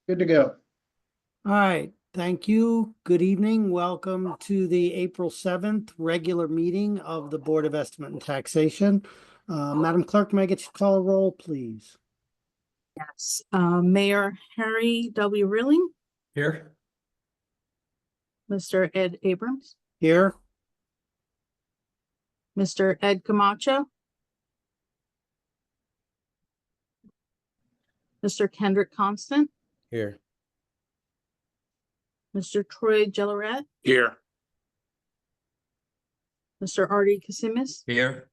Good to go. All right, thank you. Good evening. Welcome to the April 7th regular meeting of the Board of Estimate and Taxation. Madam Clerk, may I get you to call a roll, please? Yes. Mayor Harry W. Rilling, Here. Mr. Ed Abrams, Here. Mr. Ed Camacho, Mr. Kendrick Constant, Here. Mr. Troy Gillerat, Here. Mr. Artie Kasimis, Here.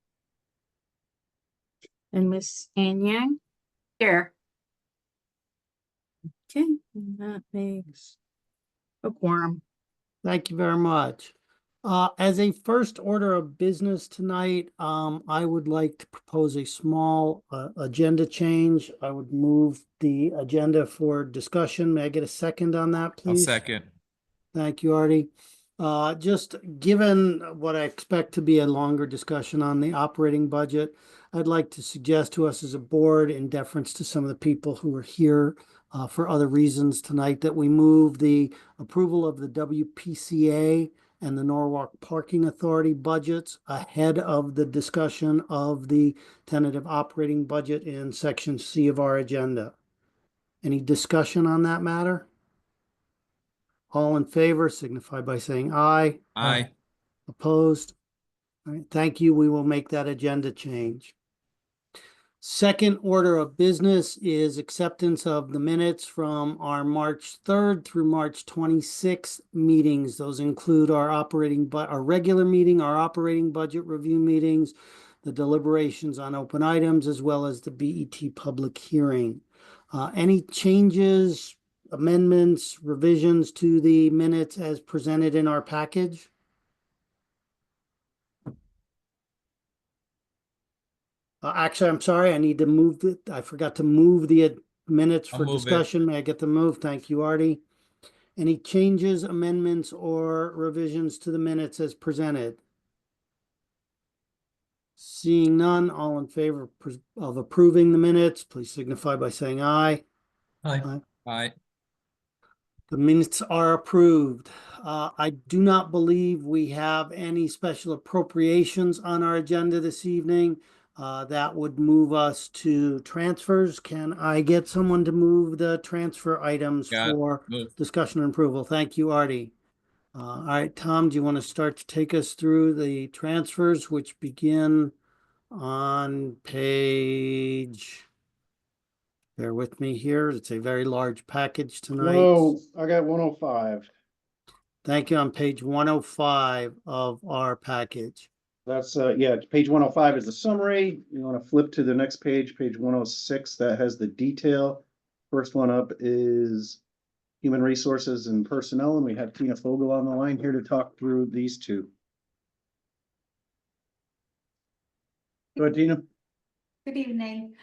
and Miss Ann Yang. Here. Okay, and that makes a quorum. Thank you very much. As a first order of business tonight, I would like to propose a small agenda change. I would move the agenda for discussion. May I get a second on that, I'll please? second. Thank you, Artie. Just given what I expect to be a longer discussion on the operating budget, I'd like to suggest to us as a board, in deference to some of the people who are here for other reasons tonight, that we move the approval of the WPCA and the Norwalk Parking Authority budgets ahead of the discussion of the tentative operating budget in section C of our agenda. Any discussion on that matter? All in favor signify by saying aye. Aye. Opposed? All right, thank you. We will make that agenda change. Second order of business is acceptance of the minutes from our March 3rd through March 26th meetings. Those include our regular meeting, our operating budget review meetings, the deliberations on open items, as well as the BET public hearing. Any changes, amendments, revisions to the minutes as presented in our package? Actually, I'm sorry, I need to move it. I forgot to move the minutes I'll for move it. discussion. May I get the move? Thank you, Artie. Any changes, amendments, or revisions to the minutes as presented? Seeing none, all in favor of approving the minutes, please signify by saying aye. Aye. Aye. The minutes are approved. I do not believe we have any special appropriations on our agenda this evening. That would move us to transfers. Can I get someone to move the transfer items for discussion and approval? Thank you, Artie. All right, Tom, do you want to start to take us through the transfers, which begin on page... Bear with me here. It's a very large package tonight. No, I got 105. Thank you. On page 105 of our package. That's yeah, page 105 is the summary. You want to flip to the next page, page 106, that has the detail. First one up is human resources and personnel, and we have Tina Fogel on the line here to talk through these two. Go ahead, Tina. Good evening.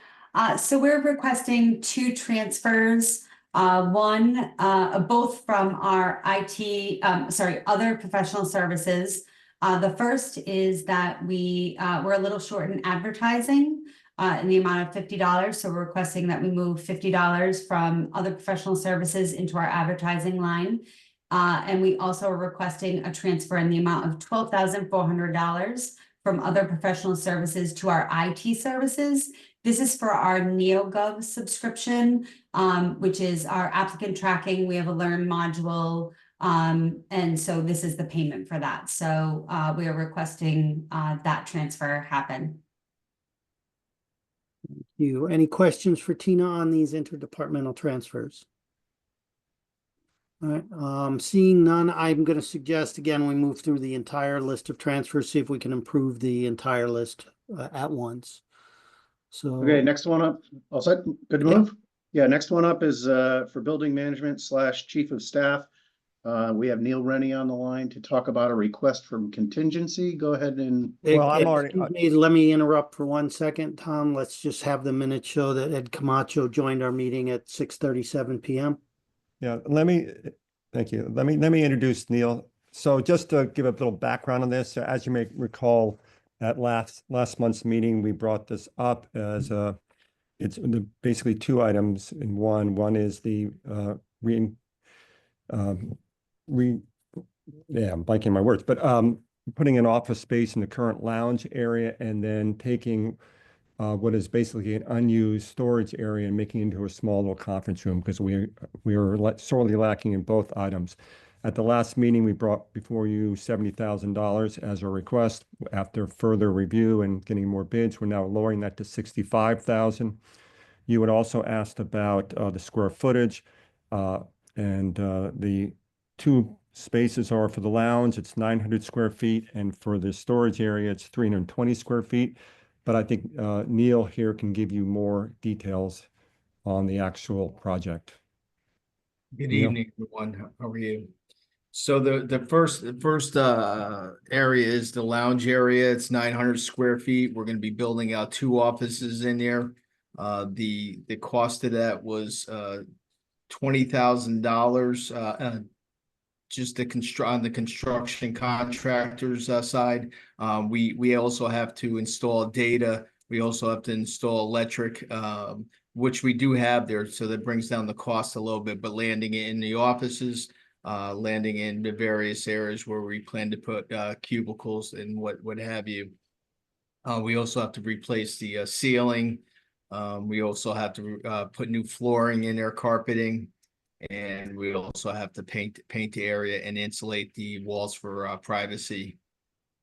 So we're requesting two transfers. One, both from our other professional services. The first is that we're a little short in advertising in the amount of $50. So we're requesting that we move $50 from other professional services into our advertising line. And we also are requesting a transfer in the amount of $12,400 from other professional services to our IT services. This is for our NeoGov subscription, which is our applicant tracking. We have a Learn module, and so this is the payment for that. So we are requesting that transfer happen. Thank you. Any questions for Tina on these interdepartmental transfers? All right, seeing none, I'm going to suggest again we move through the entire list of transfers, see if we can improve the entire list at once. So Okay, next one up. All set? Good to move? Yeah, next one up is for building management / chief of staff. We have Neil Rennie on the line to talk about a request from contingency. Go ahead and... Well, let me interrupt for 1 second, Tom. Let's just have the minutes show that Ed Camacho joined our meeting at 6:37 p.m. Yeah, thank you. Let me introduce Neil. So just to give a little background on this, as you may recall, at last month's meeting, we brought this up as it's basically two items in one. One is the re, um, re, yeah, I'm blanking my words, but putting an office space in the current lounge area and then taking what is basically an unused storage area and making it into a small little conference room because we are sorely lacking in both items. At the last meeting, we brought before you $70,000 as a request. After further review and getting more bids, we're now lowering that to 65,000. You had also asked about the square footage, and the two spaces are for the lounge, it's 900 square feet, and for the storage area, it's 320 square feet. But I think Neil here can give you more details on the actual project. Good Neil? evening, everyone. How are you? So the first area is the lounge area. It's 900 square feet. We're going to be building out two offices in there. The cost of that was $20,000. Just on the construction contractors side. We also have to install data. We also have to install electric, which we do have there. So that brings down the cost a little bit, but landing it in the offices, landing in the various areas where we plan to put cubicles and what have you. We also have to replace the ceiling. We also have to put new flooring in there, carpeting. And we also have to paint the area and insulate the walls for privacy.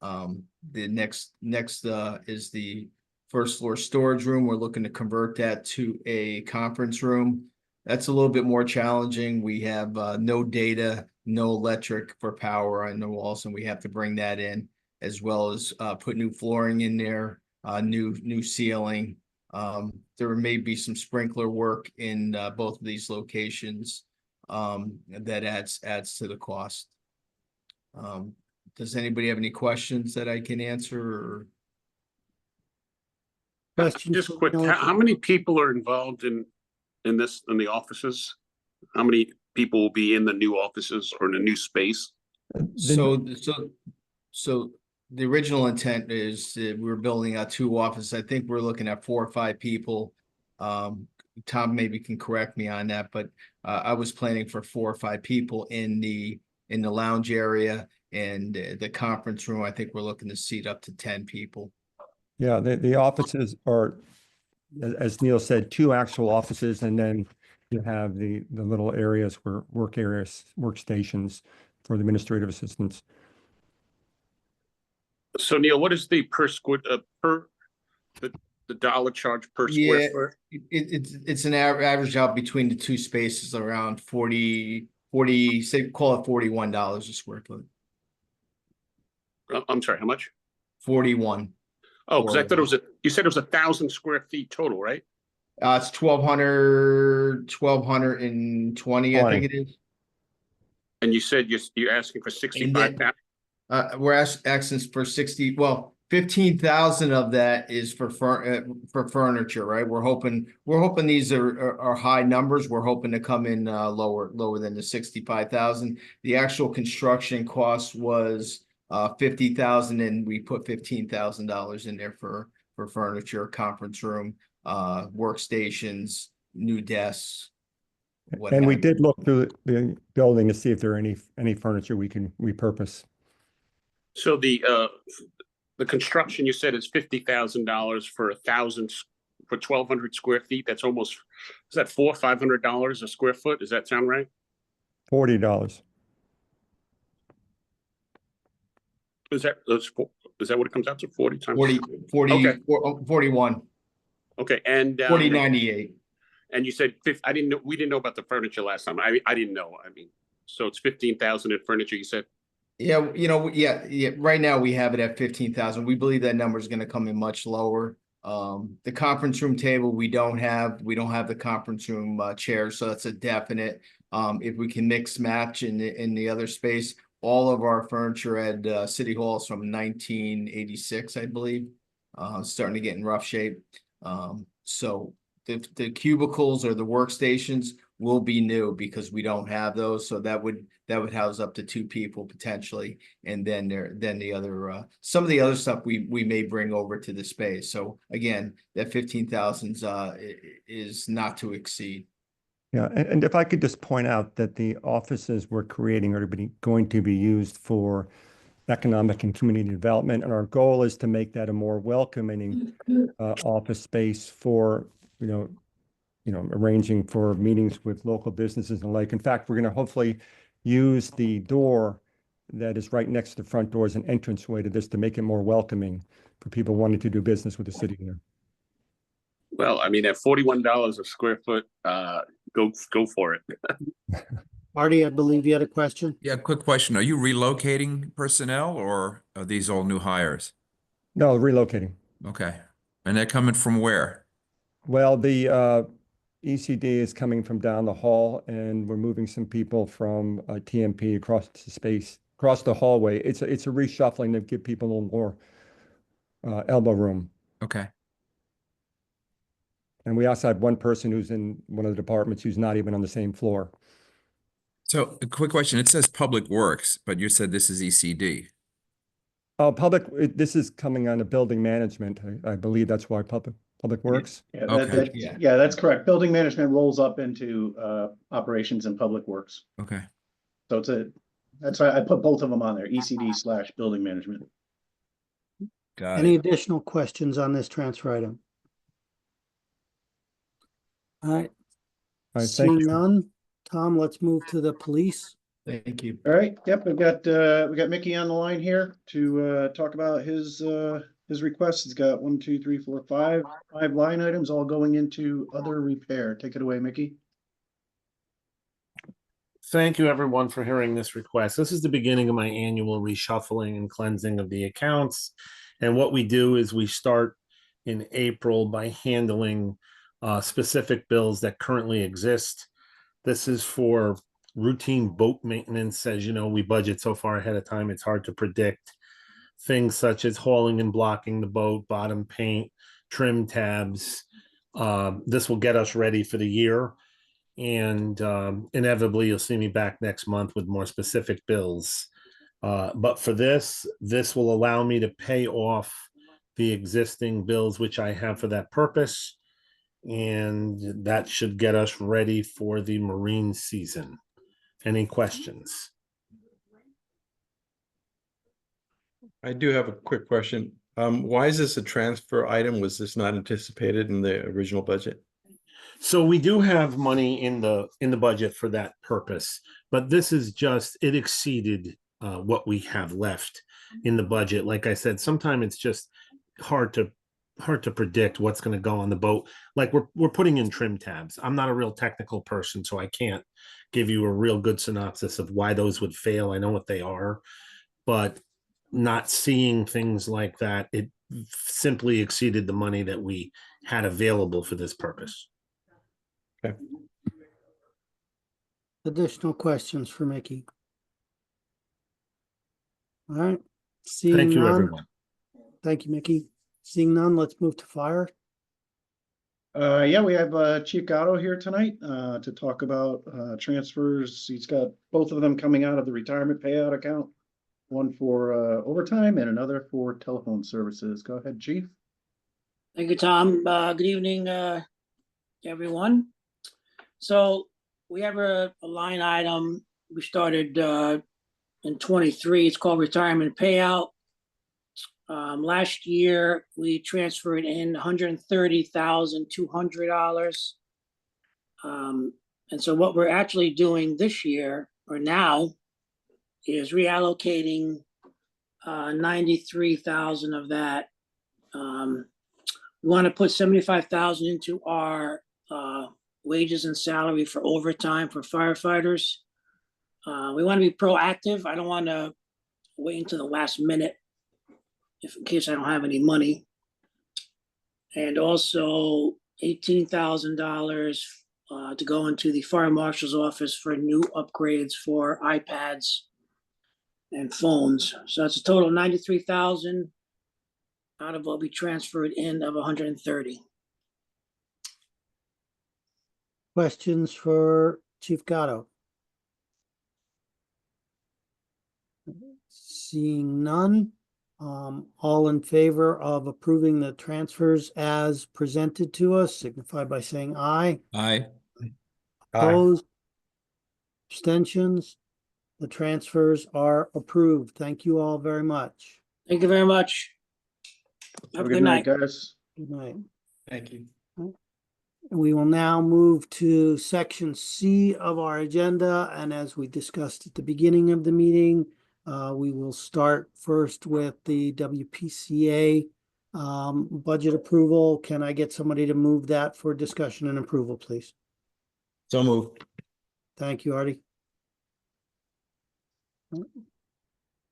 The next is the first floor storage room. We're looking to convert that to a conference room. That's a little bit more challenging. We have no data, no electric for power on the walls, and we have to bring that in, as well as put new flooring in there, new ceiling. There may be some sprinkler work in both of these locations. That adds to the cost. Does anybody have any questions that I can answer? Or? Questions Just for quick, Neil? how many people are involved in the offices? How many people will be in the new offices or in the new space? So the original intent is we're building out two offices. I think we're looking at 4 or 5 people. Tom maybe can correct me on that, but I was planning for 4 or 5 people in the lounge area, and the conference room. I think we're looking to seat up to 10 people. Yeah, the offices are, as Neil said, 2 actual offices, and then you have the little areas where workstations for the administrative assistants. So Neil, what is the the dollar charge per square foot? It's an average out between the two spaces around 40, say, call it $41 a square foot. I'm sorry, how much? 41. Oh, because I thought you said it was 1,000 square feet total, right? It's 1,220, I think it is. And you said you're asking for 65,000. We're asking for 60. Well, 15,000 of that is for furniture, right? We're hoping these are high numbers. We're hoping to come in lower than the 65,000. The actual construction cost was 50,000, and we put $15,000 in there for furniture, conference room, workstations, new desks. And we did look through the building to see if there are any furniture we can repurpose. So the construction you said is $50,000 for 1,200 square feet. That's almost, is that $500 a square foot? Does that sound right? $40. Is that what it comes out to? 40 times 40, Okay. 41, Okay, and 40.98. and you said we didn't know about the furniture last time. I didn't know. I mean, so it's 15,000 in furniture. You said. Yeah, yeah. Right now we have it at 15,000. We believe that number is going to come in much lower. The conference room table we don't have the conference room chairs, so that's a definite. If we can mix match in the other space, all of our furniture at City Hall is from 1986, I believe. Starting to get in rough shape. So the cubicles or the workstations will be new because we don't have those. So that would house up to 2 people potentially, and then the other some of the other stuff we may bring over to the space. So again, that 15,000's is not to exceed. Yeah, and if I could just point out that the offices we're creating are going to be used for economic and community development, and our goal is to make that a more welcoming office space for, arranging for meetings with local businesses and the like. In fact, we're going to hopefully use the door that is right next to the front door as an entranceway to this to make it more welcoming for people wanting to do business with the city here. Well, I mean, at $41 a square foot, go for it. Marty, I believe you had a question? Yeah, quick question. Are you relocating personnel or are these all new hires? No, relocating. Okay. And they're coming from where? Well, the ECD is coming from down the hall, and we're moving some people from TMP across the hallway. It's a reshuffling to give people a little more elbow room. Okay. And we also have one person who's in one of the departments who's not even on the same floor. So a quick question. It says Public Works, but you said this is ECD. Oh, this is coming on to building management. I believe that's why Public Works. Yeah, Okay, yeah. that's correct. Building management rolls up into operations and public works. Okay. So that's why I put both of them on there, ECD/building management. Got Any it. additional questions on this transfer item? All right, All right, thank seeing you. none, Tom, let's move to the police. Thank you. All right, yep, we got Mickey on the line here to talk about his request. He's got 1, 2, 3, 4, 5 line items all going into other repair. Take it away, Mickey. Thank you, everyone, for hearing this request. This is the beginning of my annual reshuffling and cleansing of the accounts. And what we do is we start in April by handling specific bills that currently exist. This is for routine boat maintenance. As you know, we budget so far ahead of time, it's hard to predict. Things such as hauling and blocking the boat, bottom paint, trim tabs. This will get us ready for the year. And inevitably, you'll see me back next month with more specific bills. But for this will allow me to pay off the existing bills, which I have for that purpose. And that should get us ready for the marine season. Any questions? I do have a quick question. Why is this a transfer item? Was this not anticipated in the original budget? So we do have money in the budget for that purpose, but this is just, it exceeded what we have left in the budget. Like I said, sometimes it's just hard to predict what's going to go on the boat. Like we're putting in trim tabs. I'm not a real technical person, so I can't give you a real good synopsis of why those would fail. I know what they are, but not seeing things like that, it simply exceeded the money that we had available for this purpose. Okay. Additional questions for Mickey? All right, seeing Thank you, none. everyone. Thank you, Mickey. Seeing none, let's move to fire. Yeah, we have Chief Gatto here tonight to talk about transfers. He's got both of them coming out of the retirement payout account. One for overtime and another for telephone services. Go ahead, Chief. Thank you, Tom. Good evening, everyone. So we have a line item. We started in 23. It's called retirement payout. Last year, we transferred in $130,200. And so what we're actually doing this year or now is reallocating 93,000 of that. We want to put 75,000 into our wages and salary for overtime for firefighters. We want to be proactive. I don't want to wait until the last minute in case I don't have any money. And also $18,000 to go into the fire marshal's office for new upgrades for iPads and phones. So that's a total of 93,000 out of what we transferred in of 130. Questions for Chief Gatto? Seeing none, All in favor of approving the transfers as presented to us, signify by saying aye. Aye. Opposed? Abstentions? The transfers are approved. Thank you all very much. Thank you very much. Have a good night, guys. Good night. Thank you. We will now move to section C of our agenda, and as we discussed at the beginning of the meeting, we will start first with the WPCA budget approval. Can I get somebody to move that for discussion and approval, please? So moved. Thank you, Artie.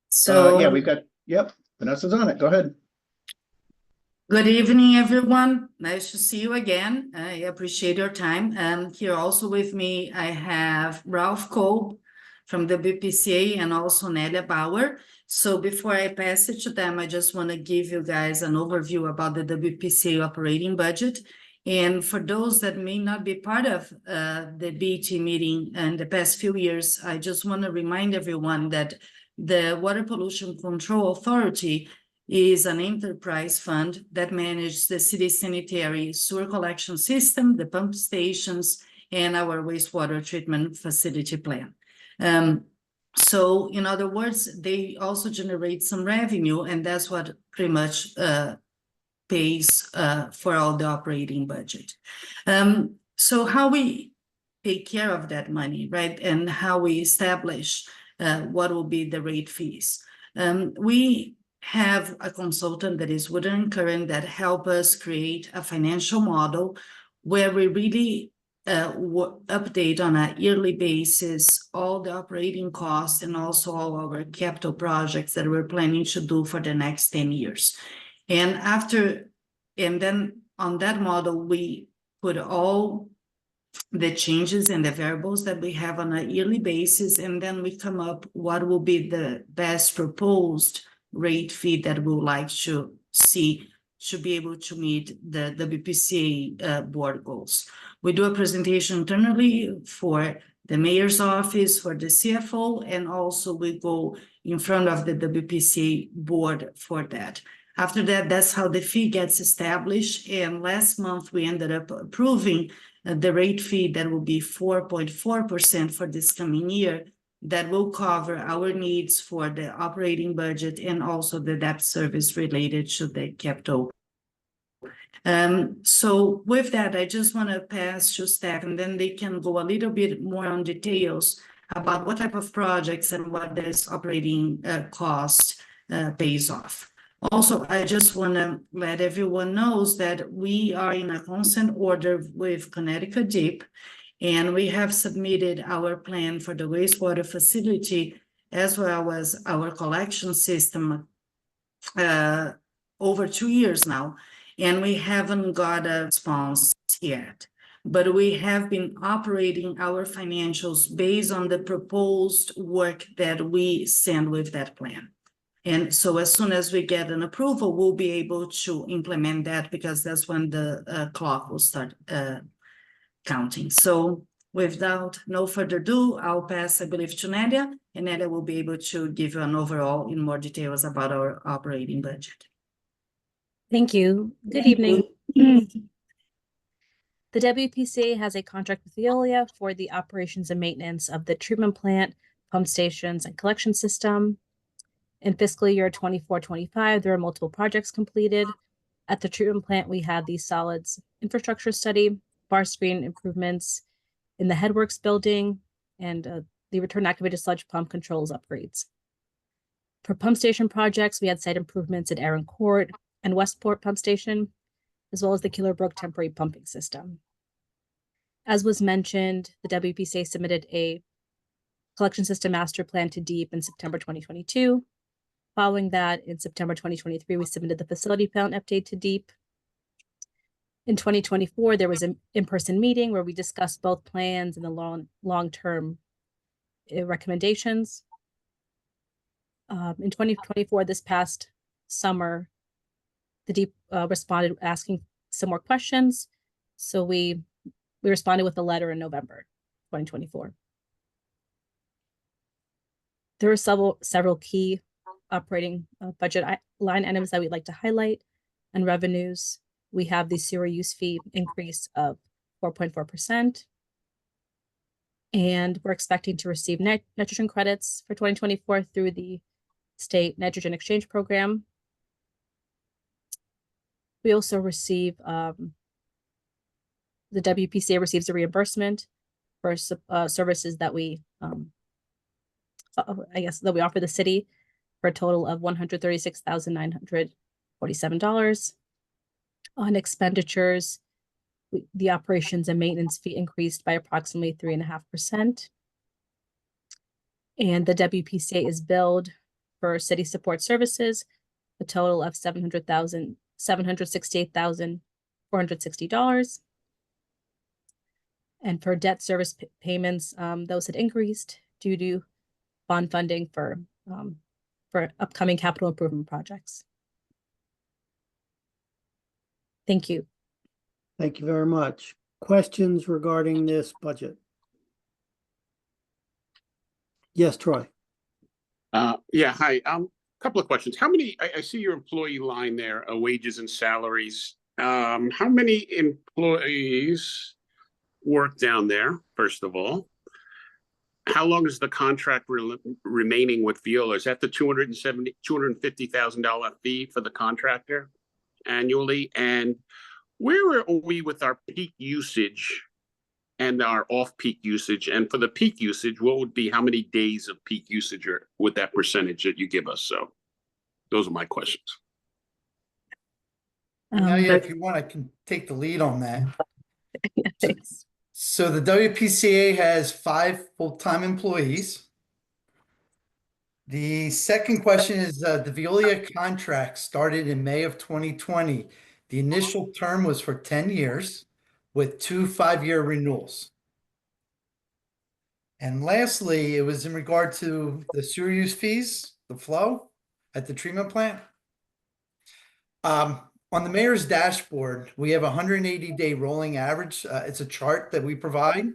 So. Yeah, we've got, yep, Vanessa's on it. Go ahead. Good evening, everyone. Nice to see you again. I appreciate your time. Here also with me, I have Ralph Kolb from the BPCA and also Nelia Bauer. So before I pass it to them, I just want to give you guys an overview about the WPCA operating budget. And for those that may not be part of the BET meeting in the past few years, I just want to remind everyone that the Water Pollution Control Authority is an enterprise fund that manages the city sanitary sewer collection system, the pump stations, and our wastewater treatment facility plan. So in other words, they also generate some revenue, and that's what pretty much pays for all the operating budget. So how we take care of that money, right? And how we establish what will be the rate fees. We have a consultant that is Wood & Curran that help us create a financial model where we really update on a yearly basis all the operating costs and also all our capital projects that we're planning to do for the next 10 years. And then on that model, we put all the changes and the variables that we have on a yearly basis, and then we come up what will be the best proposed rate fee that we would like to see to be able to meet the WPCA board goals. We do a presentation internally for the mayor's office, for the CFO, and also we go in front of the WPCA board for that. After that, that's how the fee gets established. And last month, we ended up approving the rate fee that will be 4.4% for this coming year, that will cover our needs for the operating budget and also the debt service related to the capital. So with that, I just want to pass to staff, and then they can go a little bit more on details about what type of projects and what this operating cost pays off. Also, I just want to let everyone knows that we are in a consent order with Connecticut DEEP, and we have submitted our plan for the wastewater facility as well as our collection system over 2 years now, and we haven't got a response yet. But we have been operating our financials based on the proposed work that we send with that plan. And so as soon as we get an approval, we'll be able to implement that, because that's when the clock will start counting. So without no further ado, I'll pass, I believe, to Nelia, and Nelia will be able to give you an overall in more details about our operating budget. Thank you. Good evening. The WPCA has a contract with Veolia for the operations and maintenance of the treatment plant, pump stations, and collection system. In fiscal year 24-25, there are multiple projects completed. At the treatment plant, we had the solids infrastructure study, bar screen improvements in the headworks building, and the return activated sludge pump controls upgrades. For pump station projects, we had site improvements at Aaron Court and Westport Pump Station, as well as the Killerbrook temporary pumping system. As was mentioned, the WPCA submitted a collection system master plan to DEEP in September 2022. Following that, in September 2023, we submitted the facility plan update to DEEP. In 2024, there was an in-person meeting where we discussed both plans and the long-term recommendations. In 2024, this past summer, the DEEP responded asking some more questions. So we responded with a letter in November 2024. There are several key operating budget line items that we'd like to highlight. And revenues, we have the sewer use fee increase of 4.4%. And we're expecting to receive nitrogen credits for 2024 through the state nitrogen exchange program. We also receive, the WPCA receives a reimbursement for services that we, that we offer the city for a total of $136,947. On expenditures, the operations and maintenance fee increased by approximately 3.5%. And the WPCA is billed for city support services, a total of $768,460. And for debt service payments, those had increased due to bond funding for upcoming capital improvement projects. Thank you. Thank you very much. Questions regarding this budget? Yes, Troy. Yeah, hi. Couple of questions. How many, I see your employee line there, wages and salaries. How many employees work down there, first of all? How long is the contract remaining with Veolia? Is that the $250,000 fee for the contractor annually? And where are we with our peak usage and our off-peak usage? And for the peak usage, what would be, how many days of peak usage are with that percentage that you give us? So those are my questions. If you want, I can take the lead on that. Thanks. So the WPCA has 5 full-time employees. The second question is the Veolia contract started in May of 2020. The initial term was for 10 years with 2 5-year renewals. And lastly, it was in regard to the sewer use fees, the flow at the treatment plant. On the mayor's dashboard, we have a 180-day rolling average. It's a chart that we provide.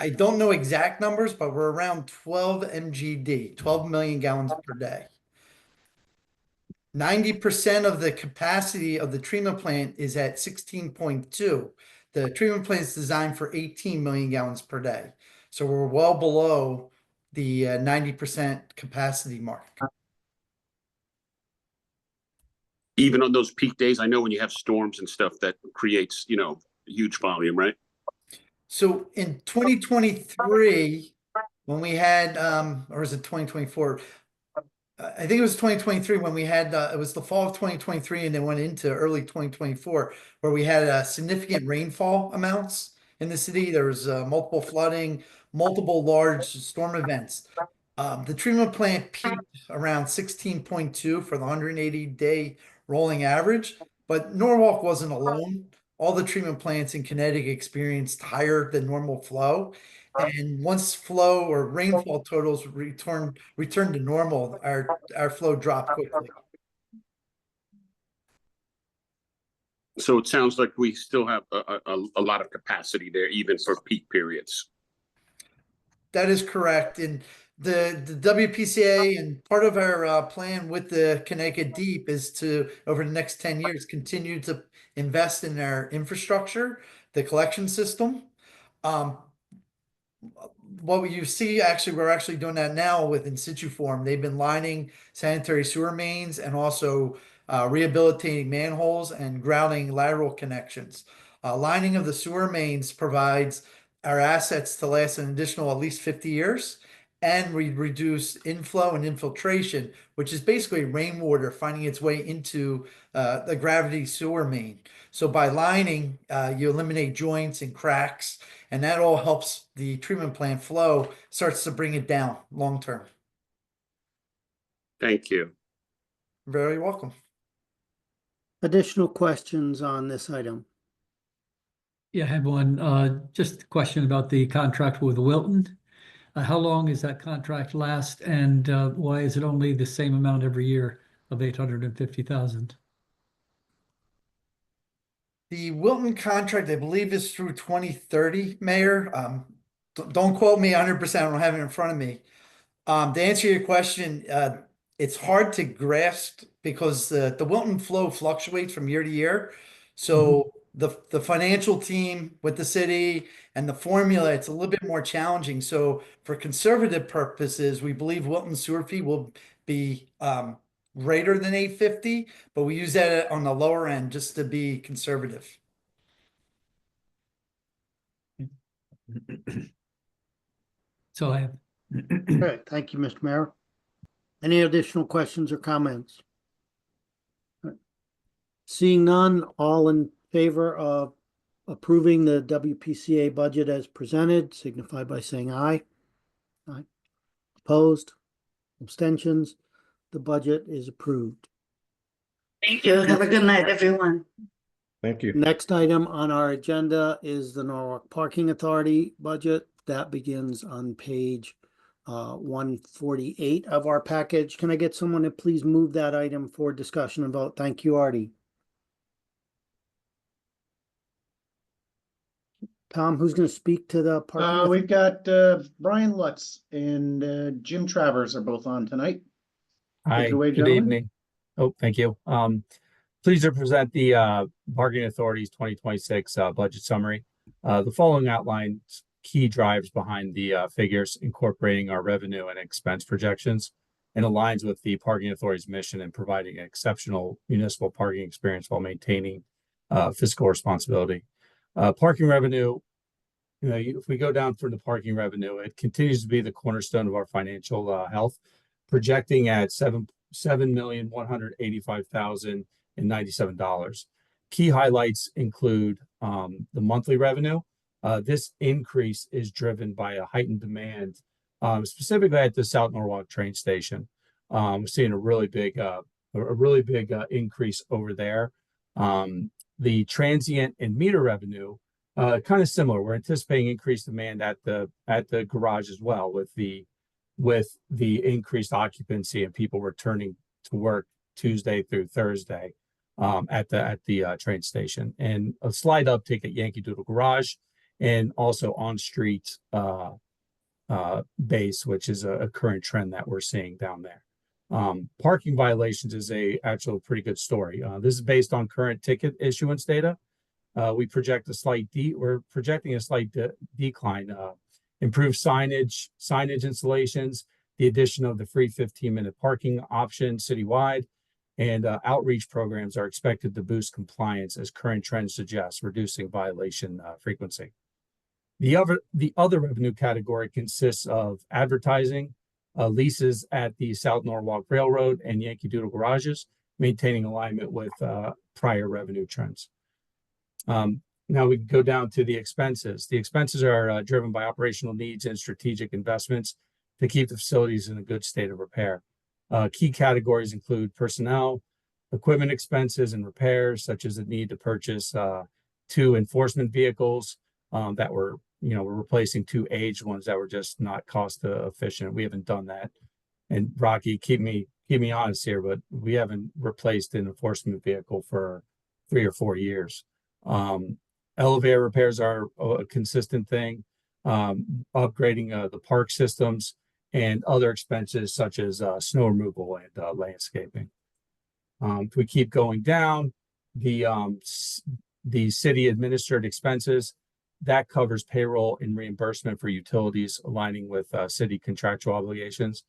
I don't know exact numbers, but we're around 12 MGD, 12 million gallons per day. 90% of the capacity of the treatment plant is at 16.2. The treatment plant is designed for 18 million gallons per day. So we're well below the 90% capacity mark. Even on those peak days, I know when you have storms and stuff that creates, huge volume, right? So in 2023, when we had, or is it 2024? I think it was 2023 when we had, it was the fall of 2023 and then went into early 2024, where we had significant rainfall amounts in the city. There was multiple flooding, multiple large storm events. The treatment plant peaked around 16.2 for the 180-day rolling average, but Norwalk wasn't alone. All the treatment plants in Connecticut experienced higher than normal flow. And once flow or rainfall totals returned to normal, our flow dropped quickly. So it sounds like we still have a lot of capacity there, even for peak periods. That is correct. And the WPCA and part of our plan with the Connecticut Deep is to, over the next 10 years, continue to invest in our infrastructure, the collection system. What you see, actually, we're actually doing that now with in situ form. They've been lining sanitary sewer mains and also rehabilitating manholes and grouting lateral connections. Lining of the sewer mains provides our assets to last an additional at least 50 years, and we reduce inflow and infiltration, which is basically rainwater finding its way into the gravity sewer main. So by lining, you eliminate joints and cracks, and that all helps the treatment plant flow, starts to bring it down long term. Thank you. Very welcome. Additional questions on this item? Yeah, I have one. Just a question about the contract with Wilton. How long is that contract last, and why is it only the same amount every year of $850,000? The Wilton contract, I believe, is through 2030, Mayor. Don't quote me 100%. I don't have it in front of me. To answer your question, it's hard to grasp because the Wilton flow fluctuates from year to year. So the financial team with the city and the formula, it's a little bit more challenging. So for conservative purposes, we believe Wilton sewer fee will be greater than 850, but we use that on the lower end just to be conservative. So I have. Okay, thank you, Mr. Mayor. Any additional questions or comments? Seeing none, all in favor of approving the WPCA budget as presented, signify by saying aye. Aye. Opposed? Abstentions? The budget is approved. Thank you. Have a good night, everyone. Thank you. Next item on our agenda is the Norwalk Parking Authority budget. That begins on page 148 of our package. Can I get someone to please move that item for discussion and vote? Thank you, Artie. Tom, who's going to speak to the parking? We've got Brian Lutz and Jim Travers are both on tonight. Hi, Take it away, good gentlemen. evening. Oh, thank you. Pleased to present the Parking Authority's 2026 budget summary. The following outlines key drivers behind the figures, incorporating our revenue and expense projections, and aligns with the Parking Authority's mission in providing an exceptional municipal parking experience while maintaining fiscal responsibility. Parking revenue, if we go down through the parking revenue, it continues to be the cornerstone of our financial health, projecting at $7,185,097. Key highlights include the monthly revenue. This increase is driven by a heightened demand, specifically at the South Norwalk train station. We're seeing a really big increase over there. The transient and meter revenue, kind of similar. We're anticipating increased demand at the garage as well, with the increased occupancy and people returning to work Tuesday through Thursday at the train station, and a slight uptick at Yankee Doodle Garage, and also on street base, which is a current trend that we're seeing down there. Parking violations is actually pretty good story. This is based on current ticket issuance data. We're projecting a slight decline. Improved signage installations, the addition of the free 15-minute parking option citywide, and outreach programs are expected to boost compliance as current trends suggest, reducing violation frequency. The other revenue category consists of advertising, leases at the South Norwalk Railroad and Yankee Doodle garages, maintaining alignment with prior revenue trends. Now we go down to the expenses. The expenses are driven by operational needs and strategic investments to keep the facilities in a good state of repair. Key categories include personnel, equipment expenses and repairs, such as the need to purchase 2 enforcement vehicles that we're replacing 2 aged ones that were just not cost efficient. We haven't done that. And Rocky, keep me honest here, but we haven't replaced an enforcement vehicle for 3 or 4 years. Elevator repairs are a consistent thing. Upgrading the park systems and other expenses such as snow removal and landscaping. If we keep going down, the city administered expenses, that covers payroll and reimbursement for utilities, aligning with city contractual obligations.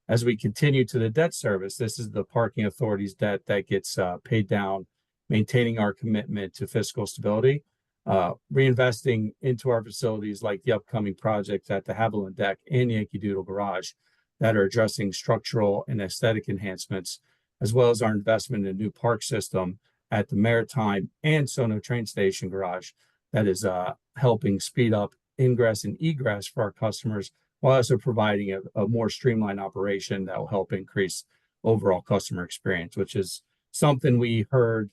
As we continue to the debt service, this is the parking authority's debt that gets paid down, maintaining our commitment to fiscal stability, reinvesting into our facilities like the upcoming projects at the Haviland Deck and Yankee Doodle Garage that are addressing structural and aesthetic enhancements, as well as our investment in a new park system at the Maritime and Sono train station garage that is helping speed up ingress and egress for our customers, while also providing a more streamlined operation that will help increase overall customer experience, which is something we heard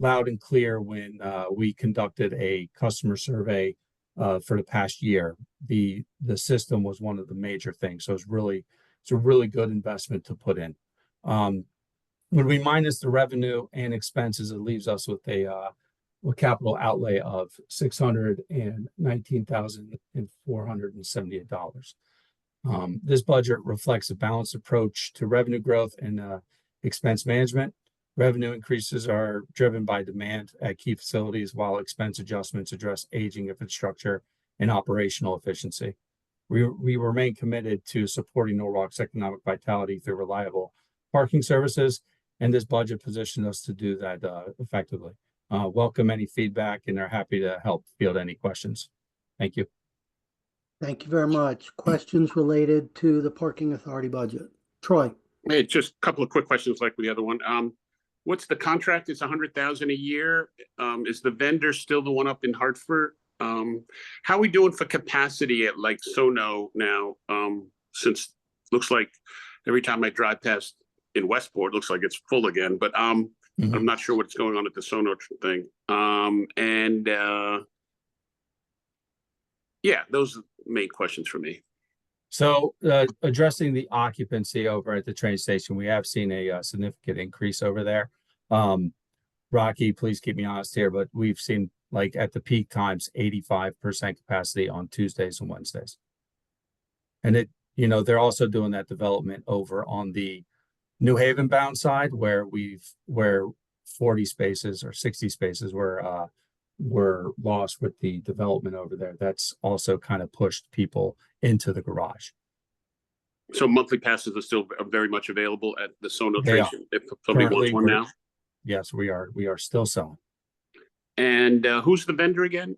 loud and clear when we conducted a customer survey for the past year. The system was one of the major things, so it's a really good investment to put in. When we minus the revenue and expenses, it leaves us with a capital outlay of $619,478. This budget reflects a balanced approach to revenue growth and expense management. Revenue increases are driven by demand at key facilities, while expense adjustments address aging infrastructure and operational efficiency. We remain committed to supporting Norwalk's economic vitality through reliable parking services, and this budget positions us to do that effectively. Welcome any feedback and are happy to help field any questions. Thank you. Thank you very much. Questions related to the parking authority budget? Troy? Hey, just a couple of quick questions like the other one. What's the contract? It's 100,000 a year. Is the vendor still the one up in Hartford? How are we doing for capacity at like Sono now? Since looks like every time I drive past in Westport, looks like it's full again, but I'm not sure what's going on at the Sono thing. Yeah, those are the main questions for me. So addressing the occupancy over at the train station, we have seen a significant increase over there. Rocky, please keep me honest here, but we've seen like at the peak times 85% capacity on Tuesdays and Wednesdays. And it, you know, they're also doing that development over on the New Haven bound side where 40 spaces or 60 spaces were lost with the development over there. That's also kind of pushed people into the garage. So monthly passes are still very much available at the Sono They station if somebody Currently, wants one now. Yes, we are still selling. And who's the vendor again?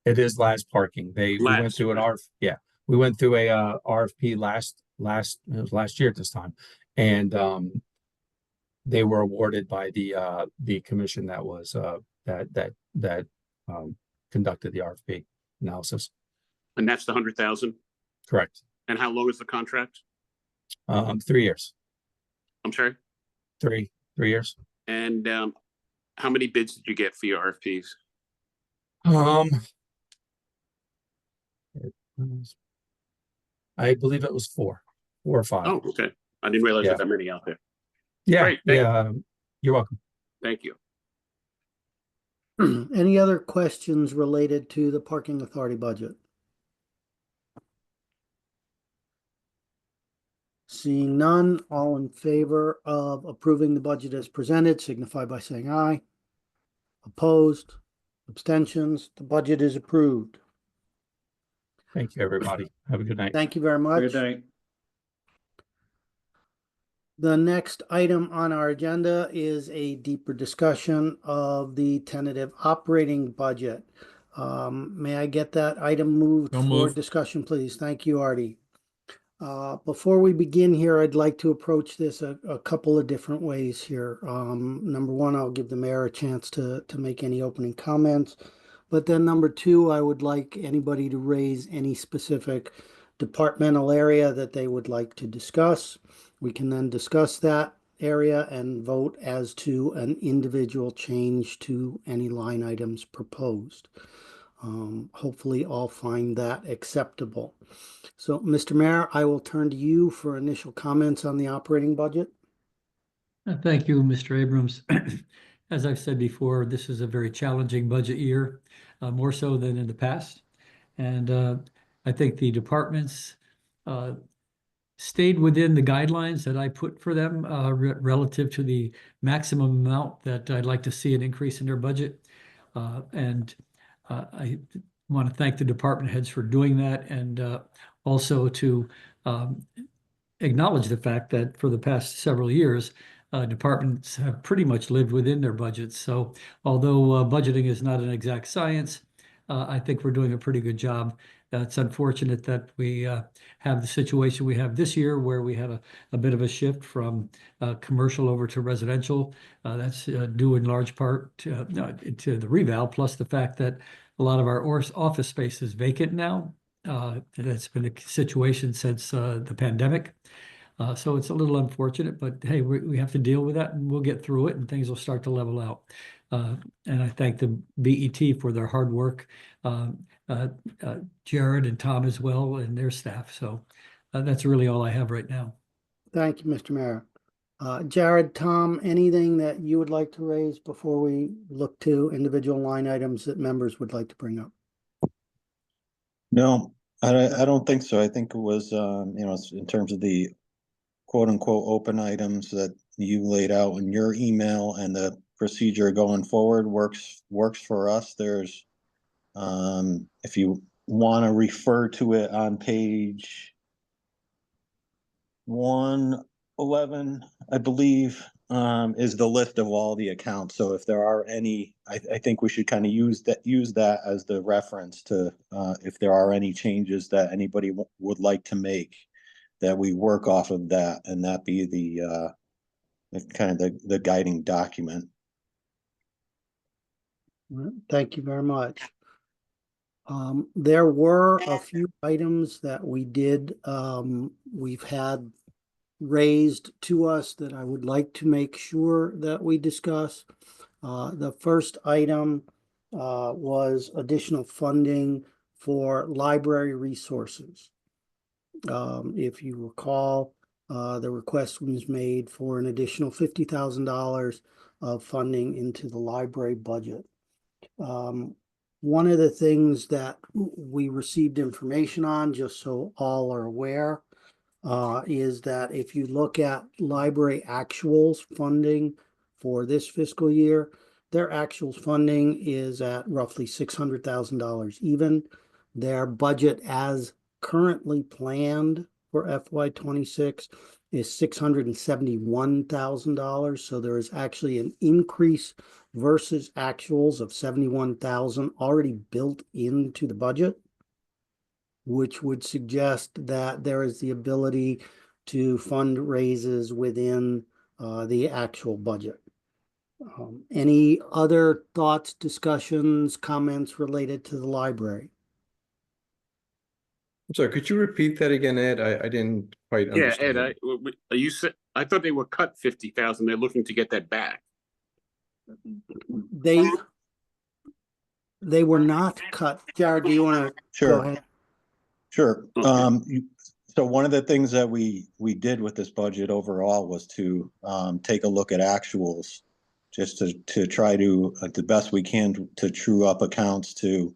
It is Last Parking. We went through an RF. Yeah, we went through a RFP it was last year at this time, and they were awarded by the commission that was that conducted the RFP analysis. And that's the 100,000. Correct. And how long is the contract? 3 years. I'm sorry. 3 years. And how many bids did you get for your RFPs? I believe it was 4 or 5. Oh, okay. I didn't realize there were that many out there. Yeah. Great. You're welcome. Thank you. Any other questions related to the parking authority budget? Seeing none, all in favor of approving the budget as presented, signify by saying aye. Opposed, abstentions, the budget is approved. Thank you, everybody. Have a good night. Thank you very much. Good night. The next item on our agenda is a deeper discussion of the tentative operating budget. May I get that item moved for discussion, please? Thank you, Artie. Before we begin here, I'd like to approach this a couple of different ways here. Number one, I'll give the mayor a chance to make any opening comments. But then number two, I would like anybody to raise any specific departmental area that they would like to discuss. We can then discuss that area and vote as to an individual change to any line items proposed. Hopefully all find that acceptable. So, Mr. Mayor, I will turn to you for initial comments on the operating budget. Thank you, Mr. Abrams. As I've said before, this is a very challenging budget year, more so than in the past. And I think the departments stayed within the guidelines that I put for them relative to the maximum amount that I'd like to see an increase in their budget. I want to thank the department heads for doing that, and also to acknowledge the fact that for the past several years, departments have pretty much lived within their budgets. So although budgeting is not an exact science, I think we're doing a pretty good job. It's unfortunate that we have the situation we have this year where we have a bit of a shift from commercial over to residential. That's due in large part to the reval, plus the fact that a lot of our office space is vacant now. That's been a situation since the pandemic. So it's a little unfortunate, but hey, we have to deal with that and we'll get through it and things will start to level out. And I thank the BET for their hard work, Jared and Tom as well and their staff. So that's really all I have right now. Thank you, Mr. Mayor. Jared, Tom, anything that you would like to raise before we look to individual line items that members would like to bring up? No, I don't think so. I think it was, you know, in terms of the quote unquote open items that you laid out in your email and the procedure going forward works for us. There's, if you want to refer to it on page 111, I believe, is the list of all the accounts. So if there are any, I think we should kind of use that as the reference to, if there are any changes that anybody would like to make, that we work off of that, and that be the kind of the guiding document. Thank you very much. There were a few items that we've had raised to us that I would like to make sure that we discuss. The first item was additional funding for library resources. If you recall, the request was made for an additional $50,000 of funding into the library budget. One of the things that we received information on, just so all are aware, is that if you look at library actuals funding for this fiscal year, their actuals funding is at roughly $600,000 even. Their budget as currently planned for FY26 is $671,000. So there is actually an increase versus actuals of 71,000 already built into the budget, which would suggest that there is the ability to fund raises within the actual budget. Any other thoughts, discussions, comments related to the library? I'm sorry, could you repeat that again, Ed? I didn't quite Yeah, understand. Ed, you said, I thought they were cut 50,000. They're looking to get that back. They were not cut. Jared, do you want to go ahead? Sure. Okay. So one of the things that we did with this budget overall was to take a look at actuals, just to try to the best we can to true up accounts to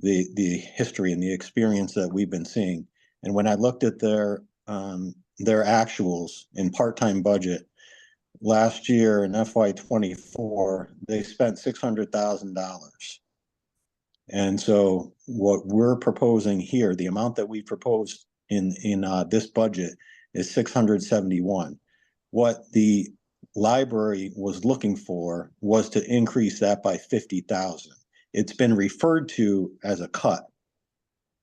the history and the experience that we've been seeing. And when I looked at their actuals in part-time budget last year in FY24, they spent $600,000. And so what we're proposing here, the amount that we proposed in this budget is 671. What the library was looking for was to increase that by 50,000. It's been referred to as a cut,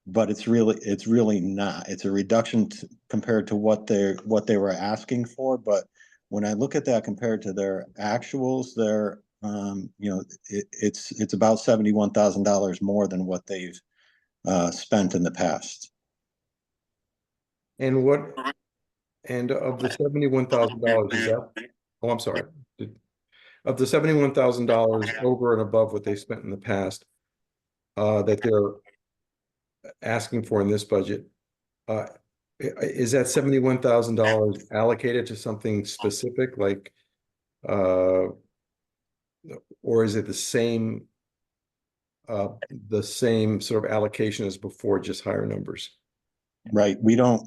but it's really not. It's a reduction compared to what they were asking for. But when I look at that compared to their actuals, their you know, it's about $71,000 more than what they've spent in the past. And of the $71,000, is that? Oh, I'm sorry. Of the $71,000 over and above what they spent in the past, that they're asking for in this budget, is that $71,000 allocated to something specific, like, or is it the same sort of allocation as before, just higher numbers? Right. We don't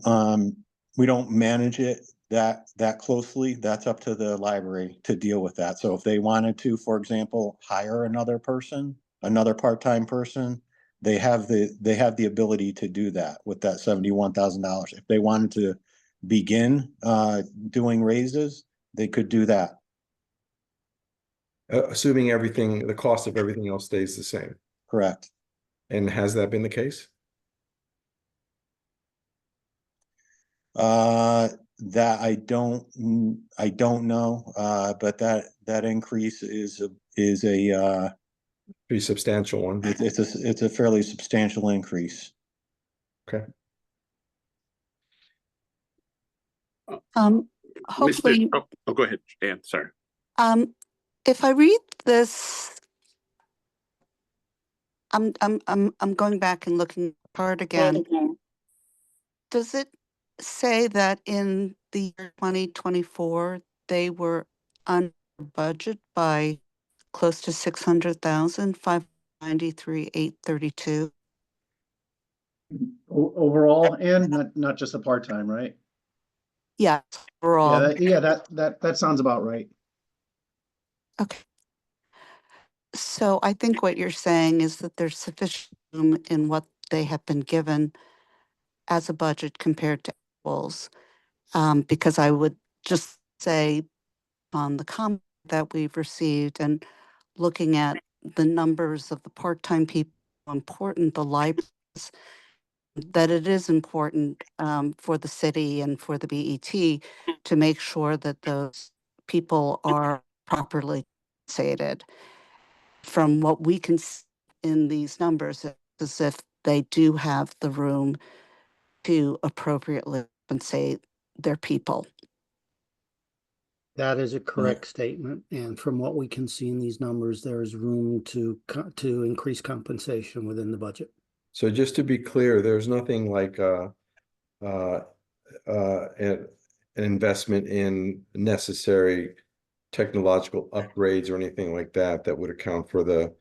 manage it that closely. That's up to the library to deal with that. So if they wanted to, for example, hire another part-time person, they have the ability to do that with that $71,000. If they wanted to begin doing raises, they could do that. Assuming the cost of everything else stays the same. Correct. And has that been the case? That I don't know, but that increase is a pretty substantial one. It's a fairly substantial increase. Okay. Hopefully, Oh, go ahead, Dan. Sorry. if I read this, I'm going back and looking at the part again. Does it say that in the year 2024 they were under budget by close to 600,000, 593,832? Overall, and not just a part-time, right? Yeah, overall. That sounds about right. Okay. So I think what you're saying is that there's sufficient room in what they have been given as a budget compared to actuals. Because I would just say on the comment that we've received and looking at the numbers of the part-time people, how important the library is, that it is important for the city and for the BET to make sure that those people are properly compensated. From what we can see in these numbers, it's as if they do have the room to appropriately compensate their people. That is a correct statement, and from what we can see in these numbers, there is room to increase compensation within the budget. So just to be clear, there's nothing like an investment in necessary technological upgrades or anything like that that would account for the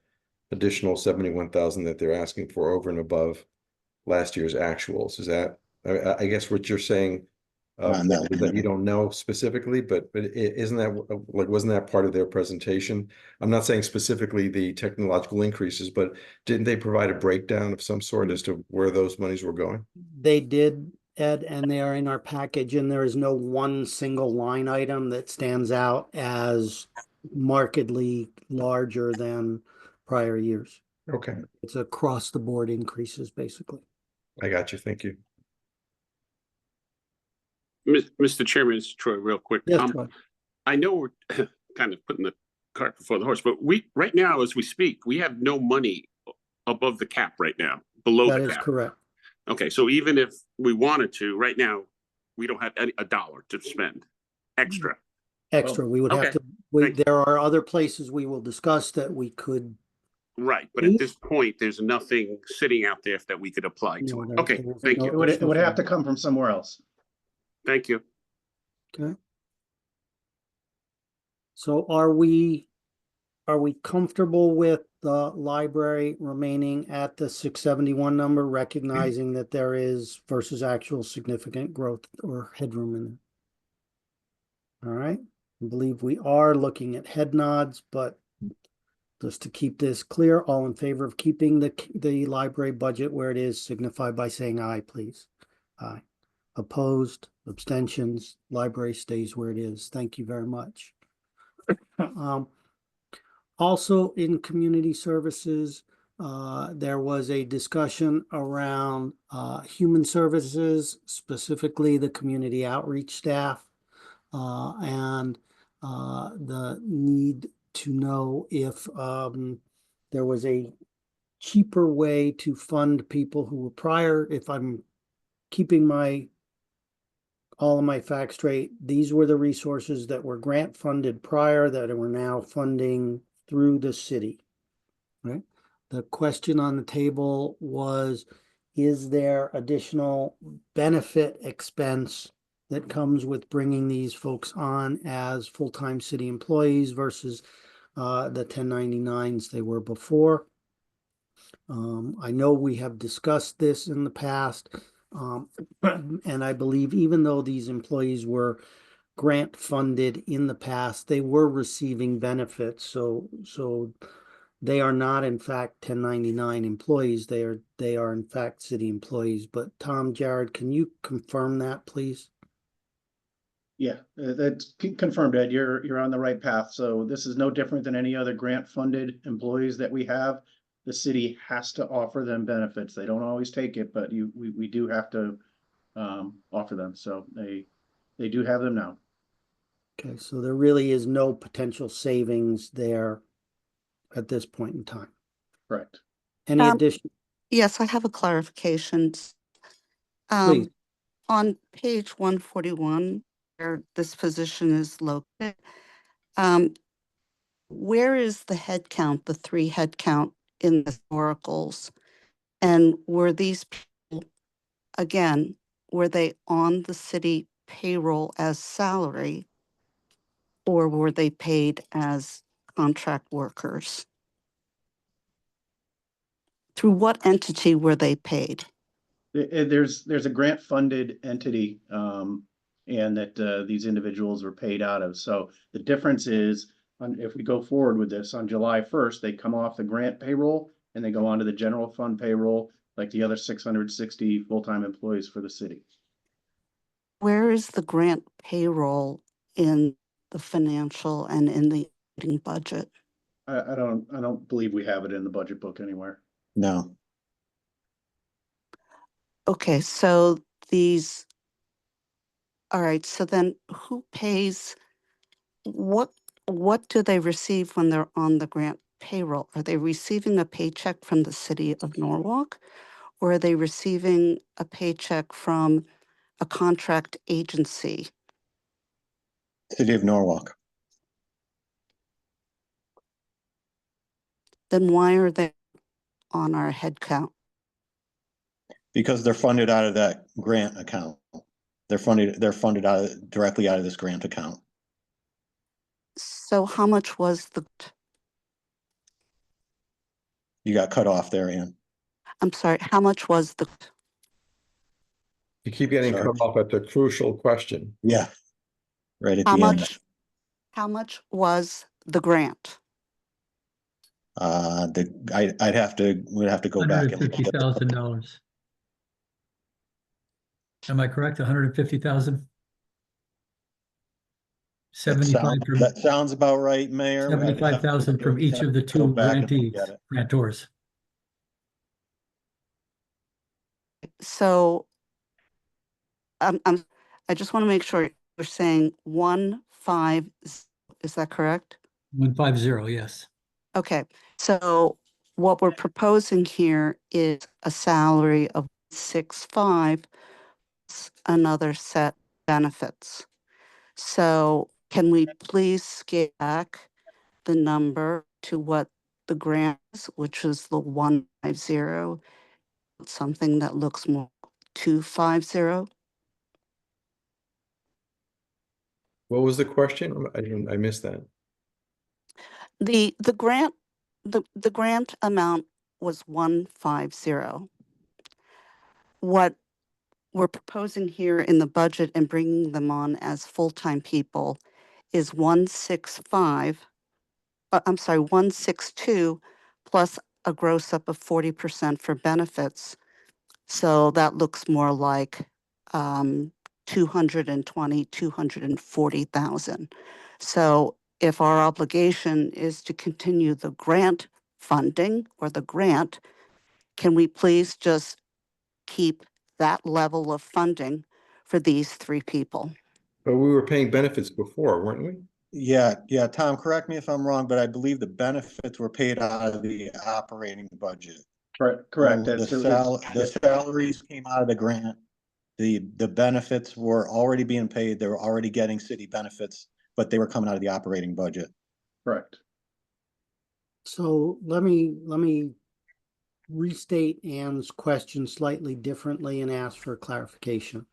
additional 71,000 that they're asking for over and above last year's actuals. Is that, I guess what you're saying, No. is that you don't know specifically, but isn't that like, wasn't that part of their presentation? I'm not saying specifically the technological increases, but didn't they provide a breakdown of some sort as to where those monies were going? They did, Ed, and they are in our package, and there is no one single line item that stands out as markedly larger than prior years. Okay, It's across the board increases, basically. I got you. Thank you. Mr. Chairman, it's Troy, real quick. Yes, Troy. I know we're kind of putting the cart before the horse, but right now, as we speak, we have no money above the cap right now, below That the is cap. correct. Okay, so even if we wanted to, right now, we don't have a dollar to spend extra. Extra, we would have okay. to, there are other places we will discuss that we could. Right, but at this point, there's nothing sitting out there that we could apply to No, it. Okay, there is thank no- you. It would have to come from somewhere else. Thank you. Okay. So are we comfortable with the library remaining at the 671 number, recognizing that there is versus actual significant growth or headroom in it? All right, I believe we are looking at head nods, but just to keep this clear, all in favor of keeping the library budget where it is, signify by saying aye, please. Aye. Opposed, abstentions, library stays where it is. Thank you very much. Also in community services, there was a discussion around human services, specifically the community outreach staff, and the need to know if there was a cheaper way to fund people who were prior, if I'm keeping all of my facts straight, these were the resources that were grant funded prior that we're now funding through the city, right? The question on the table was, is there additional benefit expense that comes with bringing these folks on as full-time city employees versus the 1099s they were before? I know we have discussed this in the past. And I believe even though these employees were grant funded in the past, they were receiving benefits. So they are not in fact 1099 employees. They are in fact city employees. But Tom, Jared, can you confirm that, please? Yeah, that's confirmed, Ed. You're on the right path. So this is no different than any other grant funded employees that we have. The city has to offer them benefits. They don't always take it, but we do have to offer them. So they do have them now. Okay, so there really is no potential savings there at this point in time. Correct. Any addition? Yes, I have a clarification. Please. On page 141, where this position is located, where is the head count, the 3 head count in the historicals? And were these people, again, were they on the city payroll as salary, or were they paid as contract workers? Through what entity were they paid? There's a grant funded entity, and that, these individuals were paid out of. So the difference is, if we go forward with this on July 1st, they come off the grant payroll and they go onto the general fund payroll, like the other 660 full-time employees for the city. Where is the grant payroll in the financial and in the operating budget? I don't believe we have it in the budget book anywhere. No, Okay, so these, all right, so then who pays, what do they receive when they're on the grant payroll? Are they receiving a paycheck from the city of Norwalk? Or are they receiving a paycheck from a contract agency? City of Norwalk. Then why are they on our head count? Because they're funded out of that grant account. They're funded directly out of this grant account. So how much was the, You got cut off there, Ann. I'm sorry, how much was the, You keep getting Sorry. cut off at the crucial question. Yeah. Right at how the end. how much was the grant? We'd have to go back and look at the- $150,000. Am I correct? 150,000? 75 from That sounds about right, Mayor. I'd have to 75,000 from each of the go two back and look grantees, at it. grantors. So I just want to make sure you're saying 150, is that correct? 150, yes. Okay, so what we're proposing here is a salary of 6.5 plus another set benefits. So can we please scale back the number to what the grant is, which is the 150, something that looks more 250? What was the question? I missed that. The grant, the grant amount was 150. What we're proposing here in the budget and bringing them on as full-time people is 165, I'm sorry, 162 plus a gross up of 40% for benefits. So that looks more like 220, 240,000. So if our obligation is to continue the grant funding or the grant, can we please just keep that level of funding for these three people? But we were paying benefits before, weren't we? Yeah, Tom, correct me if I'm wrong, but I believe the benefits were paid out of the operating budget. Correct. The salaries came out of the grant. The benefits were already being paid. They were already getting city benefits, but they were coming out of the operating budget. Correct. So let me restate Ann's question slightly differently and ask for clarification.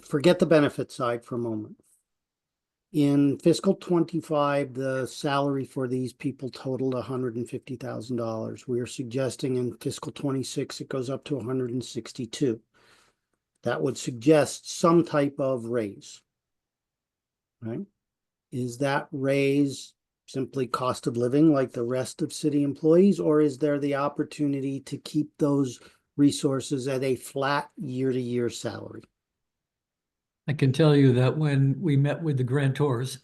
Forget the benefit side for a moment. In fiscal 25, the salary for these people totaled $150,000. We are suggesting in fiscal 26, it goes up to 162. That would suggest some type of raise, right? Is that raise simply cost of living like the rest of city employees, or is there the opportunity to keep those resources at a flat year-to-year salary? I can tell you that when we met with the grantors,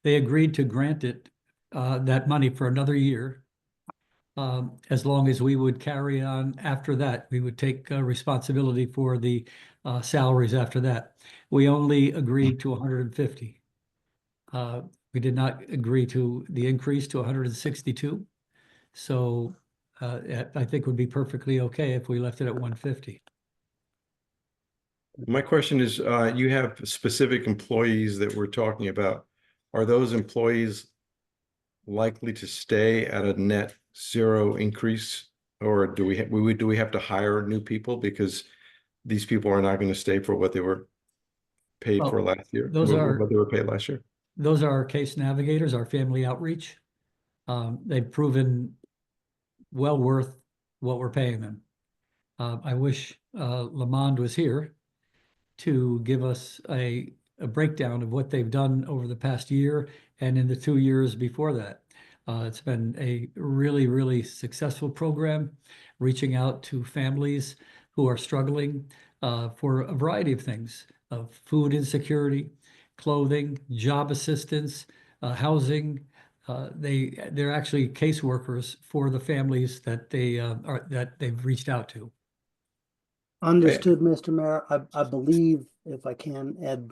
they agreed to grant it, that money for another year. As long as we would carry on after that, we would take responsibility for the salaries after that. We only agreed to 150. We did not agree to the increase to 162. So I think would be perfectly okay if we left it at 150. My question is, you have specific employees that we're talking about. Are those employees likely to stay at a net zero increase? Or do we have to hire new people because these people are not going to stay for what they were paid for last year? Those are what they were paid last year? Those are our case navigators, our family outreach. They've proven well worth what we're paying them. I wish Lamond was here to give us a breakdown of what they've done over the past year and in the 2 years before that. It's been a really, really successful program, reaching out to families who are struggling for a variety of things, of food insecurity, clothing, job assistance, housing. They're actually caseworkers for the families that they've reached out to. Understood, Mr. Mayor. I believe, if I can,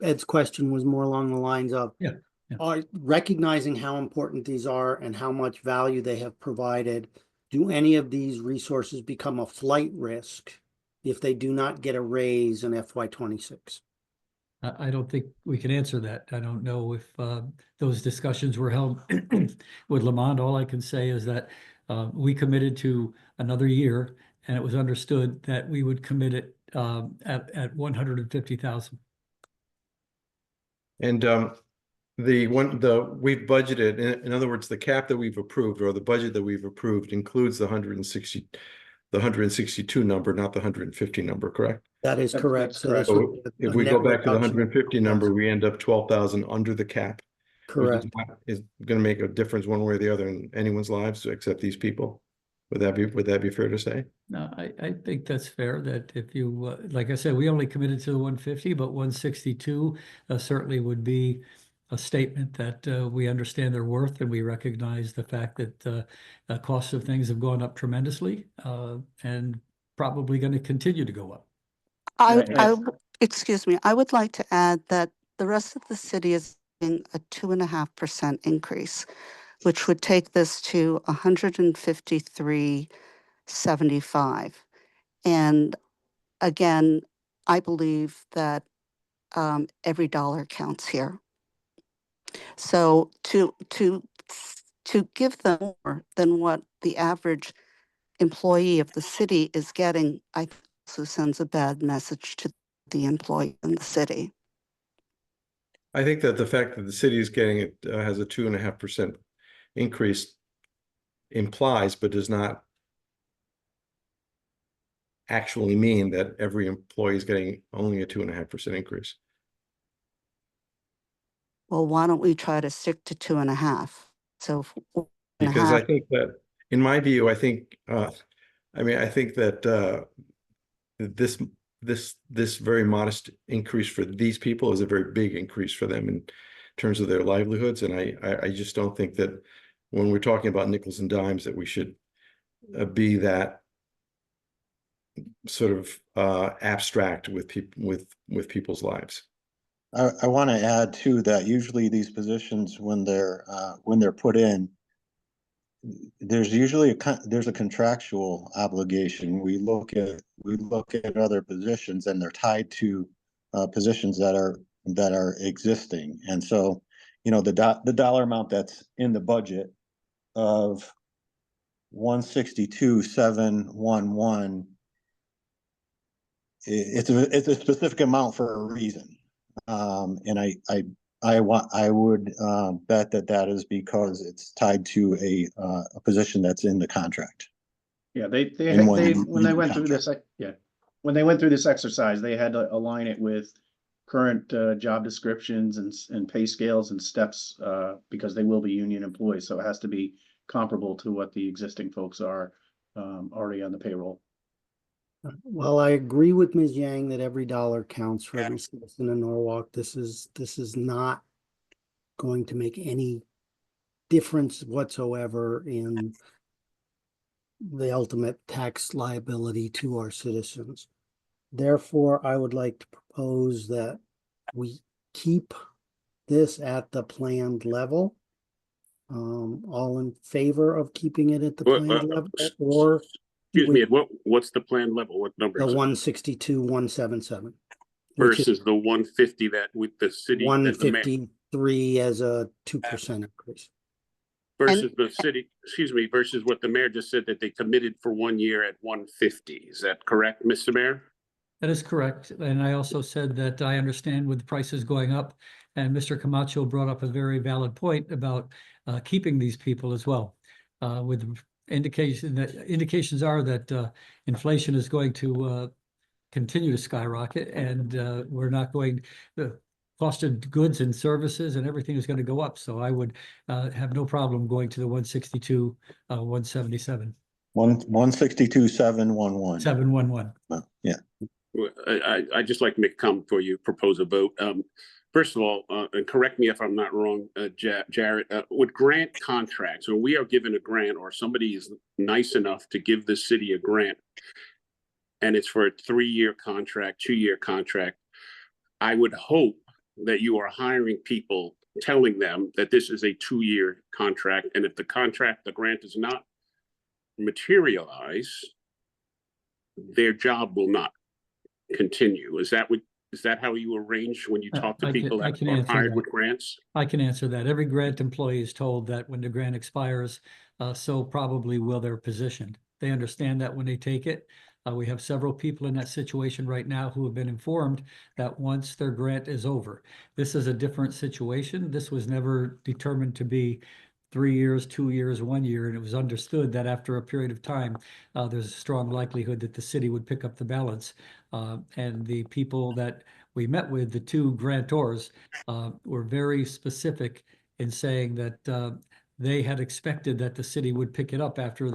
Ed's question was more along the lines of Yeah. are recognizing how important these are and how much value they have provided. Do any of these resources become a flight risk if they do not get a raise in FY26? I don't think we can answer that. I don't know if those discussions were held with Lamond. All I can say is that we committed to another year, and it was understood that we would commit it at 150,000. And we've budgeted, in other words, the cap that we've approved or the budget that we've approved includes the 162 number, not the 150 number, correct? That is correct. That's So correct. this would be If a we go net back to the reduction. 150 number, we end up 12,000 under the cap. Correct. Is going to make a difference one way or the other in anyone's lives except these people. Would that be fair to say? No, I think that's fair, that if you, like I said, we only committed to the 150, but 162 certainly would be a statement that we understand their worth, and we recognize the fact that the costs of things have gone up tremendously and probably going to continue to go up. Excuse me, I would like to add that the rest of the city is in a 2.5% increase, which would take this to 153.75. And again, I believe that every dollar counts here. So to give them more than what the average employee of the city is getting, I think also sends a bad message to the employee in the city. I think that the fact that the city is getting it has a 2.5% increase implies, but does not actually mean that every employee is getting only a 2.5% increase. Well, why don't we try to stick to 2.5? So Because I think that, in my view, I think that this very modest increase for these people is a very big increase for them in terms of their livelihoods. And I just don't think that when we're talking about nickels and dimes that we should be that sort of abstract with people's lives. I want to add too that usually these positions, when they're put in, there's usually there's a contractual obligation. We look at other positions, and they're tied to positions that are existing. And so, the dollar amount that's in the budget of 162,711, it's a specific amount for a reason. And I would bet that is because it's tied to a position that's in the contract. Yeah, when they went through this, when they went through this exercise, they had to align it with current job descriptions and pay scales and steps because they will be union employees. So it has to be comparable to what the existing folks are already on the payroll. Well, I agree with Ms. Yang that every dollar counts for every citizen in Norwalk. This is not going to make any difference whatsoever in the ultimate tax liability to our citizens. Therefore, I would like to propose that we keep this at the planned level. All in favor of keeping it at the planned level, or excuse me, what's the planned level? What number? The is it? 162,177 Versus the 150 that with the city. 153 as a 2% increase. Versus the city, excuse me, versus what the mayor just said that they committed for 1 year at 150. Is that correct, Mr. Mayor? That is correct. And I also said that I understand with the prices going up, and Mr. Camacho brought up a very valid point about keeping these people as well. With indications are that inflation is going to continue to skyrocket, and we're not going, the cost of goods and services and everything is going to go up. So I would have no problem going to the 162, 177, 162, 711. 711. Yeah. I just like to make a comment before you propose a vote. First of all, and correct me if I'm not wrong, Jared, with grant contracts, when we are given a grant or somebody is nice enough to give the city a grant, and it's for a 3-year contract, 2-year contract, I would hope that you are hiring people, telling them that this is a 2-year contract, and if the grant does not materialize, their job will not continue. Is that how you arrange when you talk to I people that can are answer hired that. with grants? I can answer that. Every grant employee is told that when the grant expires, so probably will their position. They understand that when they take it. We have several people in that situation right now who have been informed that once their grant is over, this is a different situation. This was never determined to be 3 years, 2 years, 1 year, and it was understood that after a period of time, there's a strong likelihood that the city would pick up the balance. And the people that we met with, the 2 grantors, were very specific in saying that they had expected that the city would pick it up after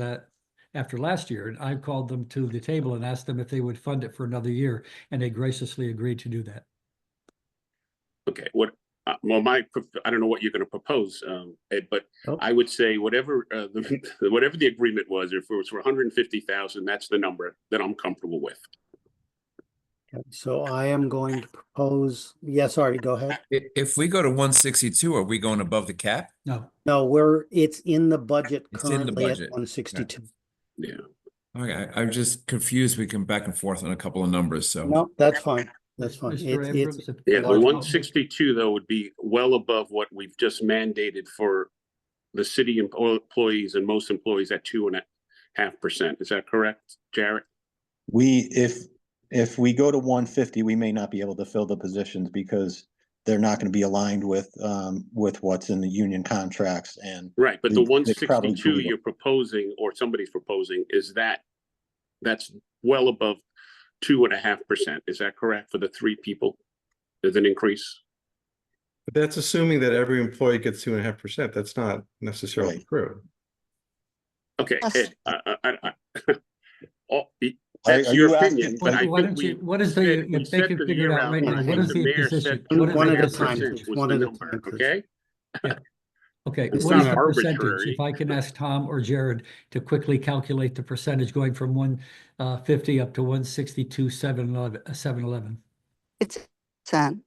last year. And I called them to the table and asked them if they would fund it for another year, and they graciously agreed to do that. Okay, well, I don't know what you're going to propose, Ed, but Oh. I would say whatever whatever the agreement was, if it was for 150,000, that's the number that I'm comfortable with. So I am going to propose, yes, Artie, go ahead. If we go to 162, are we going above the cap? No, No, it's in the budget It's in the currently at budget. 162. Yeah. Okay, I'm just confused. We come back and forth on a couple of numbers, so. No, that's fine. That's fine. Mr. Abrams, if- Yeah, the Budget. 162 though would be well above what we've just mandated for the city employees and most employees at 2.5%. Is that correct, Jared? If we go to 150, we may not be able to fill the positions because they're not going to be aligned with what's in the union contracts and. Right, but the they probably 162 believe it. you're proposing or somebody's proposing that's well above 2.5%. Is that correct for the 3 people? There's an increase. But that's assuming that every employee gets 2.5%. That's not necessarily Right. true. Okay, Yes. Ed, that's Are your you opinion, asking- but I Why think don't you, we what is said- the, we if they said can for the figure it year out right now, outline, what is the the mayor position? said What is One the at a position? time, 2.5% please. was One the at a number, time, please. okay? Okay, It's what is not the percentage? arbitrary. If I can ask Tom or Jared to quickly calculate the percentage going from 150 up to 162, 711. It's 10.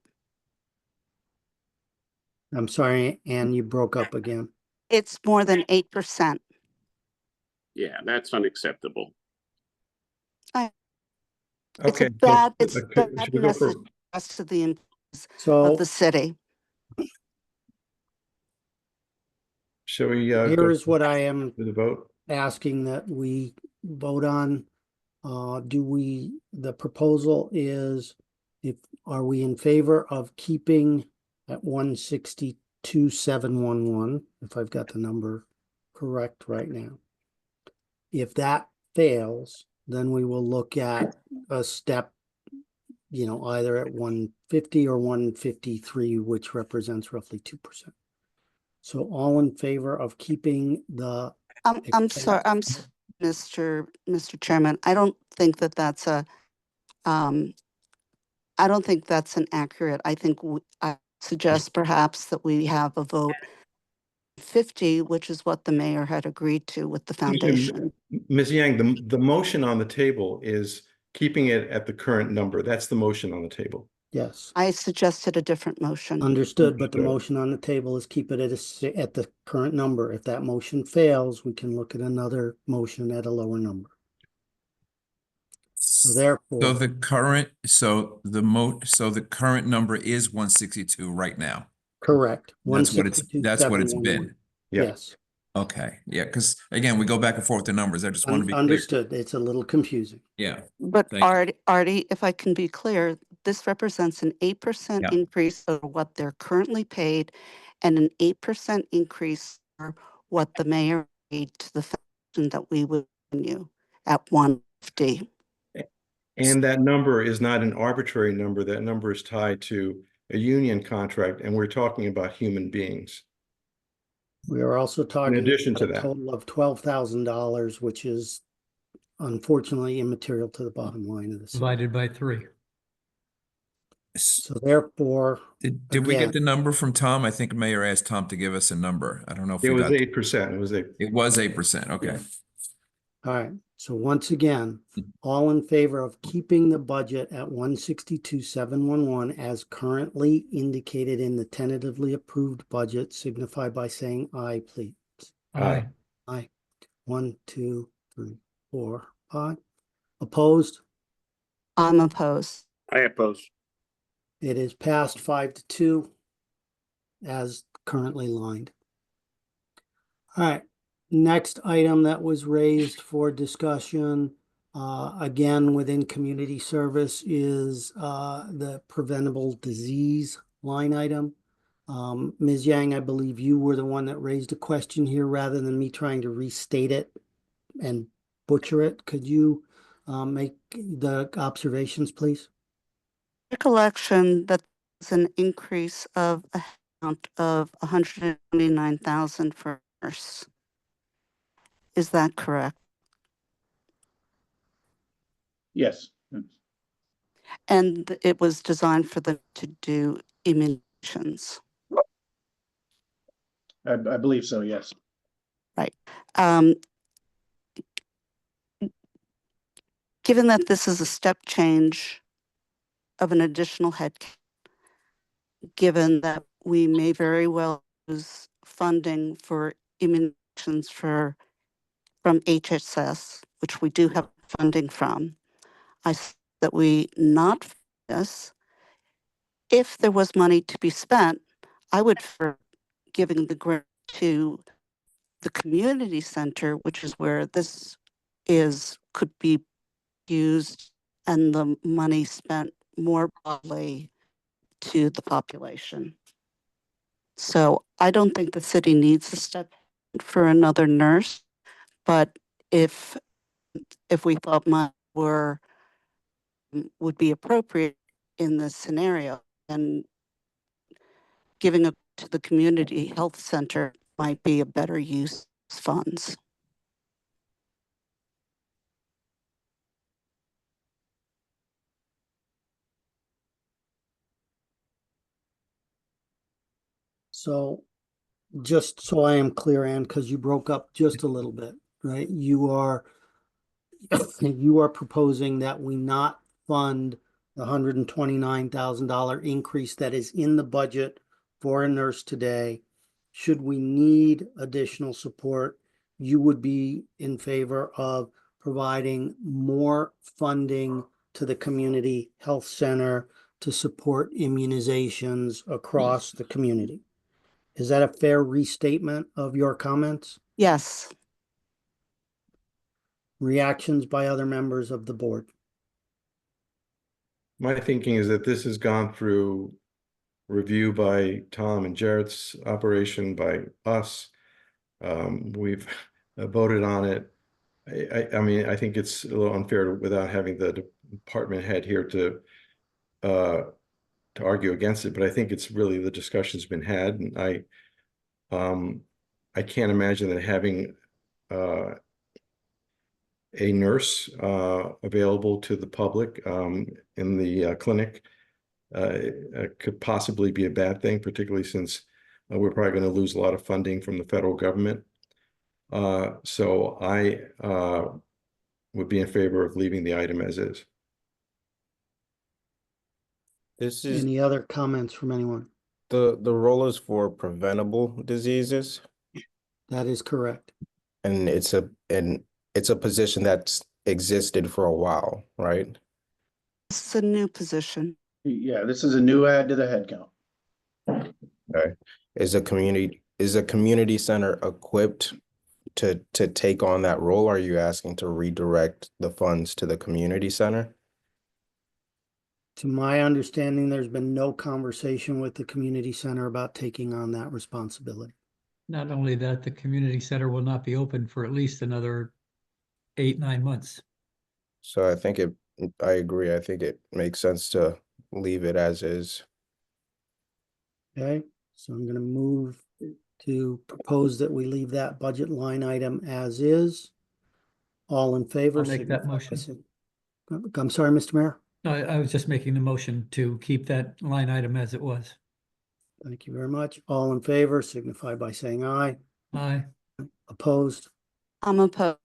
I'm sorry, Ann, you broke up again. It's more than 8%. Yeah, that's unacceptable. It's Okay. a bad, it's Okay, a bad should we go for- message to the rest of the employees So of the city. Shall we go here's what I am to the vote? asking that we vote on. The proposal is, are we in favor of keeping at 162, 711, if I've got the number correct right now? If that fails, then we will look at a step, either at 150 or 153, which represents roughly 2%. So all in favor of keeping the I'm sorry, Mr. Chairman, I don't think that that's I don't think that's an accurate. I think I suggest perhaps that we have a vote 50, which is what the mayor had agreed to with the foundation. Ms. Yang, the motion on the table is keeping it at the current number. That's the motion on the table. Yes, I suggested a different motion. understood, but the Understood. motion on the table is keep it at the current number. If that motion fails, we can look at another motion at a lower number. So So therefore, the current number is 162 right now. correct. That's what it's 162,711. been. Yeah. Yes, Okay, yeah, because again, we go back and forth the numbers. I just want to be clear. understood. It's a little confusing. Yeah, But Thank you. Artie, if I can be clear, this represents an 8% Yeah. increase over what they're currently paid and an 8% increase for what the mayor paid to the that we would continue at 150. And that number is not an arbitrary number. That number is tied to a union contract, and we're talking about human beings. We are also talking addition about to a that. total of $12,000, which is unfortunately immaterial to the bottom line of this. Divided by 3. So therefore, Did we again, get the number from Tom? I think Mayor asked Tom to give us a number. I don't know if It we was got. 8%. It was 8. It was 8%. Okay. all right. So once again, all in favor of keeping the budget at 162,711 as currently indicated in the tentatively approved budget, signify by saying aye, please. Aye. Aye. 1, 2, 3, 4, 5. Opposed? I'm opposed. I oppose. It is passed 5-2 as currently lined. All right, next item that was raised for discussion, again, within community service is the preventable disease line item. Ms. Yang, I believe you were the one that raised a question here rather than me trying to restate it and butcher it. Could you make the observations, please? Recollection that there's an increase of a amount of 129,000 for nurse. Is that correct? Yes, And it was designed for them to do immunizations. I believe so, yes. Right. Given that this is a step change of an additional head, given that we may very well use funding for immunizations from HSS, which we do have funding from, that we not fund this. If there was money to be spent, I would for giving the grant to the community center, which is where this could be used, and the money spent more broadly to the population. So I don't think the city needs a step for another nurse, but if we thought money would be appropriate in this scenario, and giving it to the community health center might be a better use of funds. So just so I am clear, Ann, because you broke up just a little bit, right? You are proposing that we not fund the $129,000 increase that is in the budget for a nurse today. Should we need additional support, you would be in favor of providing more funding to the community health center to support immunizations across the community. Is that a fair restatement of your comments? Yes. Reactions by other members of the board? My thinking is that this has gone through review by Tom and Jarrett's operation, by us. We've voted on it. I mean, I think it's a little unfair without having the department head here to argue against it, but I think it's really, the discussion's been had, and I can't imagine that having a nurse available to the public in the clinic could possibly be a bad thing, particularly since we're probably going to lose a lot of funding from the federal government. So I would be in favor of leaving the item as is. This is Any other comments from anyone? the role is for preventable diseases, That is correct. and it's a position that's existed for a while, right? It's a new position. Yeah, this is a new add to the head count. Okay. Is a community center equipped to take on that role? Are you asking to redirect the funds to the community center? To my understanding, there's been no conversation with the community center about taking on that responsibility. Not only that, the community center will not be open for at least another 8, 9 months. So I agree. I think it makes sense to leave it as is. Okay, so I'm gonna move to propose that we leave that budget line item as is. All in favor? I'll make that signify by motion. saying- I'm sorry, Mr. Mayor. No, I was just making the motion to keep that line item as it was. Thank you very much. All in favor signify by saying aye. Aye. Opposed? I'm opposed.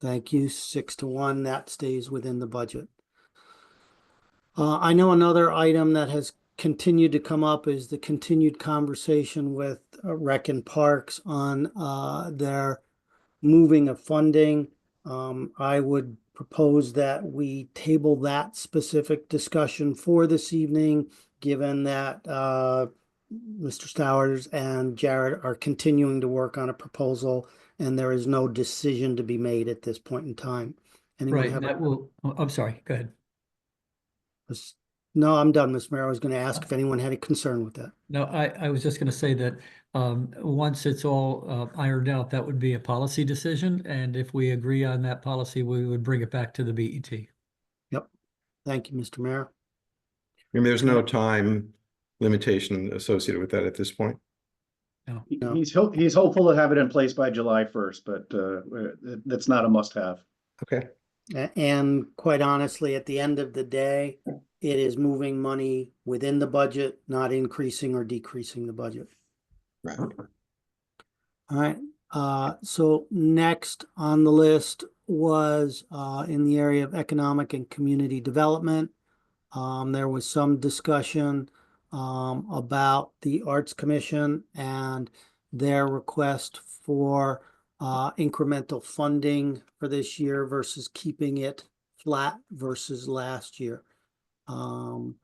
Thank you. 6-1, that stays within the budget. I know another item that has continued to come up is the continued conversation with Rec and Parks on their moving of funding. I would propose that we table that specific discussion for this evening, given that Mr. Stowers and Jared are continuing to work on a proposal and there is no decision to be made at this point in time. Anyone Right, have that will, I'm sorry, go ahead. No, I'm done, Mr. Mayor. I was going to ask if anyone had a concern with that. No, I was just going to say that once it's all ironed out, that would be a policy decision. And if we agree on that policy, we would bring it back to the BET. Yep. Thank you, Mr. Mayor. I mean, there's no time limitation associated with that at this point. No. He's hopeful to have it in place by July 1st, but that's not a must-have. Okay. And quite honestly, at the end of the day, it is moving money within the budget, not increasing or decreasing the budget. Right. All right. So next on the list was in the area of economic and community development. There was some discussion about the Arts Commission and their request for incremental funding for this year versus keeping it flat versus last year. I'm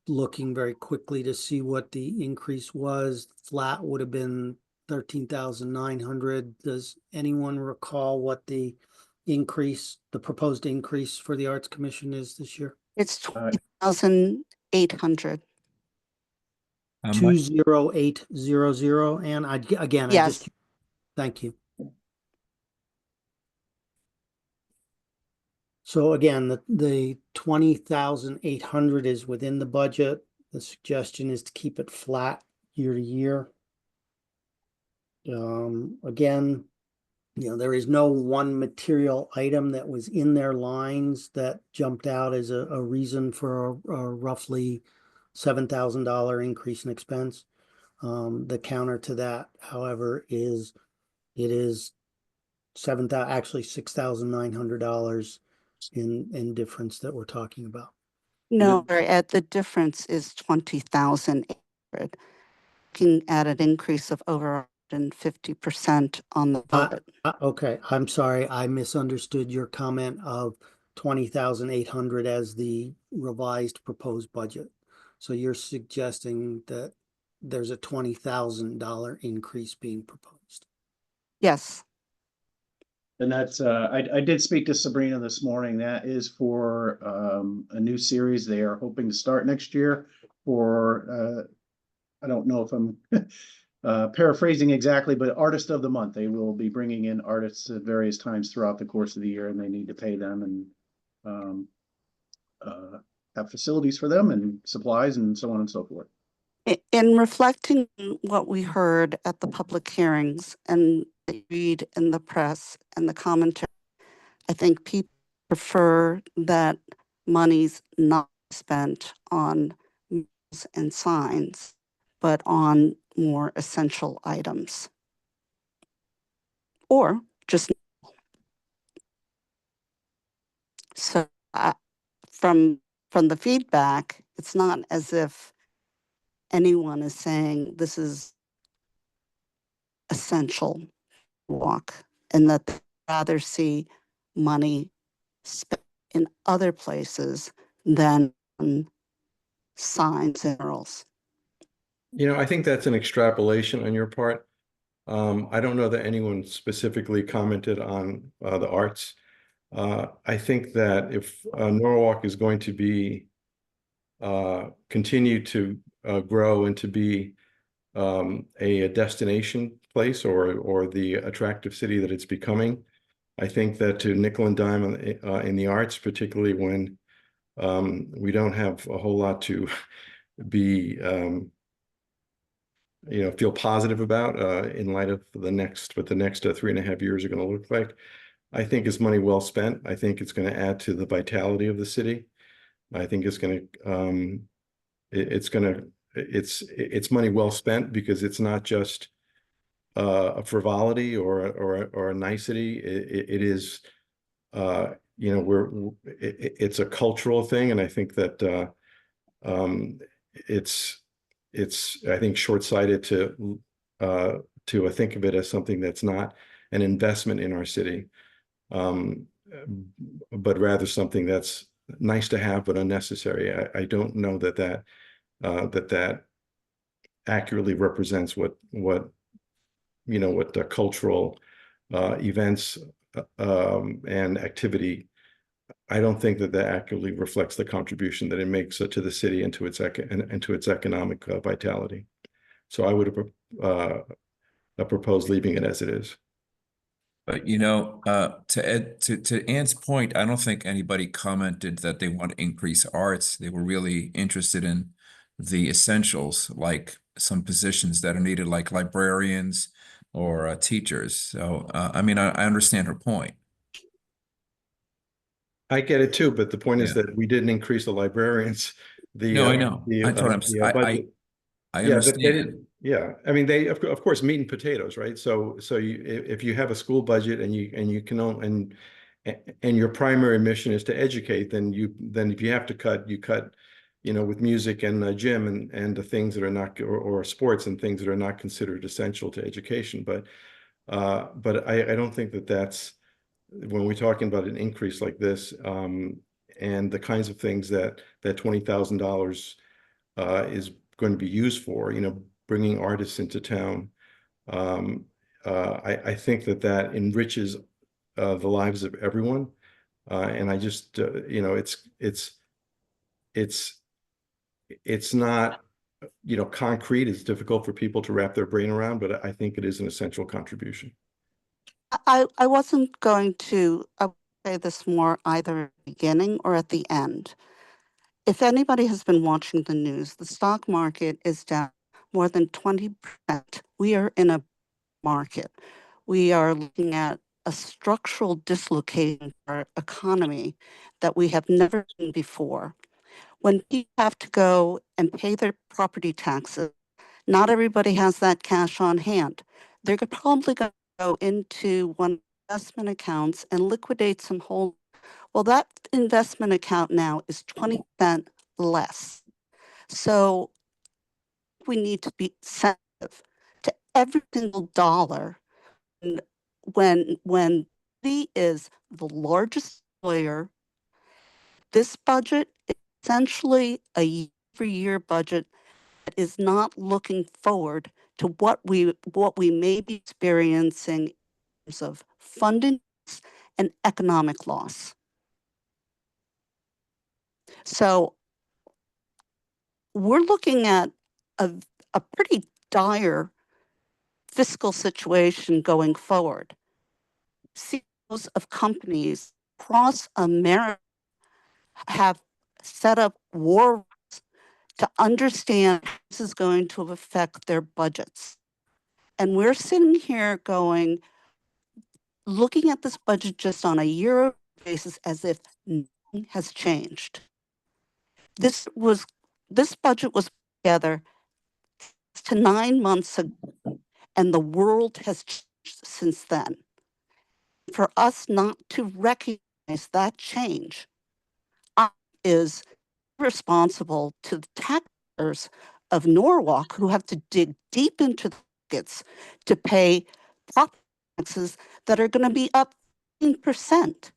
looking very quickly to see what the increase was. Flat would have been 13,900. Does anyone recall what the proposed increase for the Arts Commission is this year? It's 20,800. 20800. And again, Yes. Thank you. So again, the 20,800 is within the budget. The suggestion is to keep it flat year to year. Again, there is no one material item that was in their lines that jumped out as a reason for a roughly $7,000 increase in expense. The counter to that, however, is it is $6,900 in difference that we're talking about. No, at the difference is 20,800. Looking at an increase of over 150% on the budget. Okay, I'm sorry, I misunderstood your comment of 20,800 as the revised proposed budget. So you're suggesting that there's a $20,000 increase being proposed. Yes. And that's, I did speak to Sabrina this morning. That is for a new series they are hoping to start next year for, I don't know if I'm paraphrasing exactly, but Artist of the Month. They will be bringing in artists at various times throughout the course of the year, and they need to pay them and have facilities for them and supplies and so on and so forth. In reflecting on what we heard at the public hearings and read in the press and the commentary, I think people prefer that money's not spent on murals and signs, but on more essential items. Or just so from the feedback, it's not as if anyone is saying this is essential walk, and that they'd rather see money spent in other places than on signs and murals. I think that's an extrapolation on your part. I don't know that anyone specifically commented on the arts. I think that if Norwalk is going to be continue to grow and to be a destination place or the attractive city that it's becoming. I think that to nickel and dime in the arts, particularly when we don't have a whole lot to be feel positive about in light of what the next 3.5 years are going to look like. I think it's money well spent. I think it's going to add to the vitality of the city. I think it's going to it's money well spent because it's not just a frivolity or a nicety. It is it's a cultural thing, and I think that it's I think short-sighted to think of it as something that's not an investment in our city, but rather something that's nice to have but unnecessary. I don't know that accurately represents what the cultural events and activity. I don't think that accurately reflects the contribution that it makes to the city and to its economic vitality. So I would have proposed leaving it as it is. But to Ann's point, I don't think anybody commented that they want to increase arts. They were really interested in the essentials, like some positions that are needed, like librarians or teachers. So, I mean, I understand her point. I get it too, but the point is Yeah. that we didn't increase the librarians. No, I know. Budget. I Yeah, but they understand. didn't. Yeah, I mean, they of course meat and potatoes, right? So if you have a school budget and you can and your primary mission is to educate, then if you have to cut, you cut, with music and gym and the things that are not or sports and things that are not considered essential to education. But I don't think that that's when we're talking about an increase like this, and the kinds of things that $20,000 is going to be used for, bringing artists into town. I think that enriches the lives of everyone, and I just it's not concrete. It's difficult for people to wrap their brain around, but I think it is an essential contribution. I wasn't going to say this more either at the beginning or at the end. If anybody has been watching the news, the stock market is down more than 20%. We are in a market. We are looking at a structural dislocation for our economy that we have never seen before. When people have to go and pay their property taxes, not everybody has that cash on hand. They're probably going to go into one of the investment accounts and liquidate some whole. Well, that investment account now is 20% less. So we need to be sensitive to every single dollar. And when he is the largest employer, this budget is essentially a year-for-year budget that is not looking forward to what we may be experiencing in terms of funding and economic loss. So we're looking at a pretty dire fiscal situation going forward. CEOs of companies across America have set up war rooms to understand how this is going to affect their budgets. And we're sitting here looking at this budget just on a year basis as if nothing has changed. This budget was put together to 9 months ago, and the world has changed since then. For us not to recognize that change is responsible to the taxpayers of Norwalk, who have to dig deep into the pockets to pay property taxes that are going to be up 15%.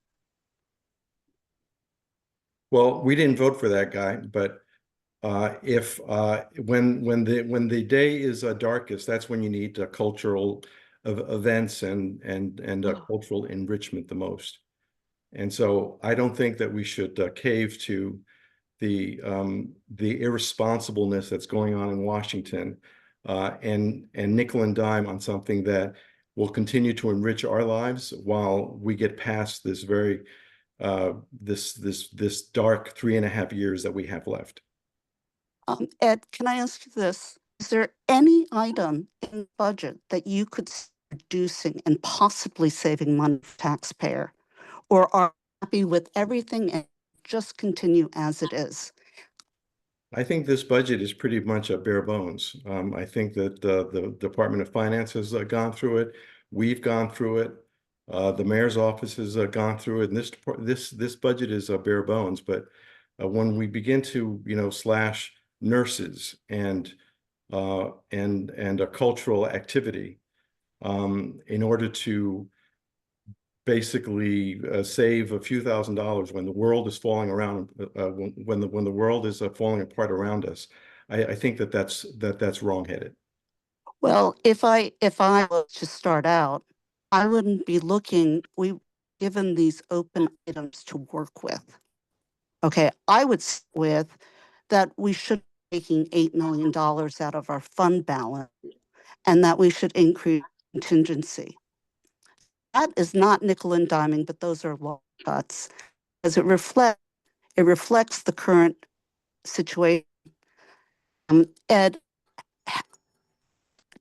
Well, we didn't vote for that guy, but if when the day is darkest, that's when you need cultural events and cultural enrichment the most. And so I don't think that we should cave to the irresponsibleness that's going on in Washington and nickel and dime on something that will continue to enrich our lives while we get past this very this dark 3.5 years that we have left. Ed, can I ask you this? Is there any item in the budget that you could see reducing and possibly saving money for taxpayer? Or are you happy with everything and just continue as it is? I think this budget is pretty much a bare bones. I think that the Department of Finance has gone through it. We've gone through it. The mayor's office has gone through it. And this budget is a bare bones. But when we begin to, you know, slash nurses and a cultural activity in order to basically save a few $1,000s when the world is falling around, when the world is falling apart around us, I think that's wrongheaded. Well, if I was to start out, I wouldn't be looking, we given these open items to work with. Okay, I would sit with that we should be taking $8 million out of our fund balance and that we should increase contingency. That is not nickel and diming, but those are long cuts, as it reflects the current situation. Ed,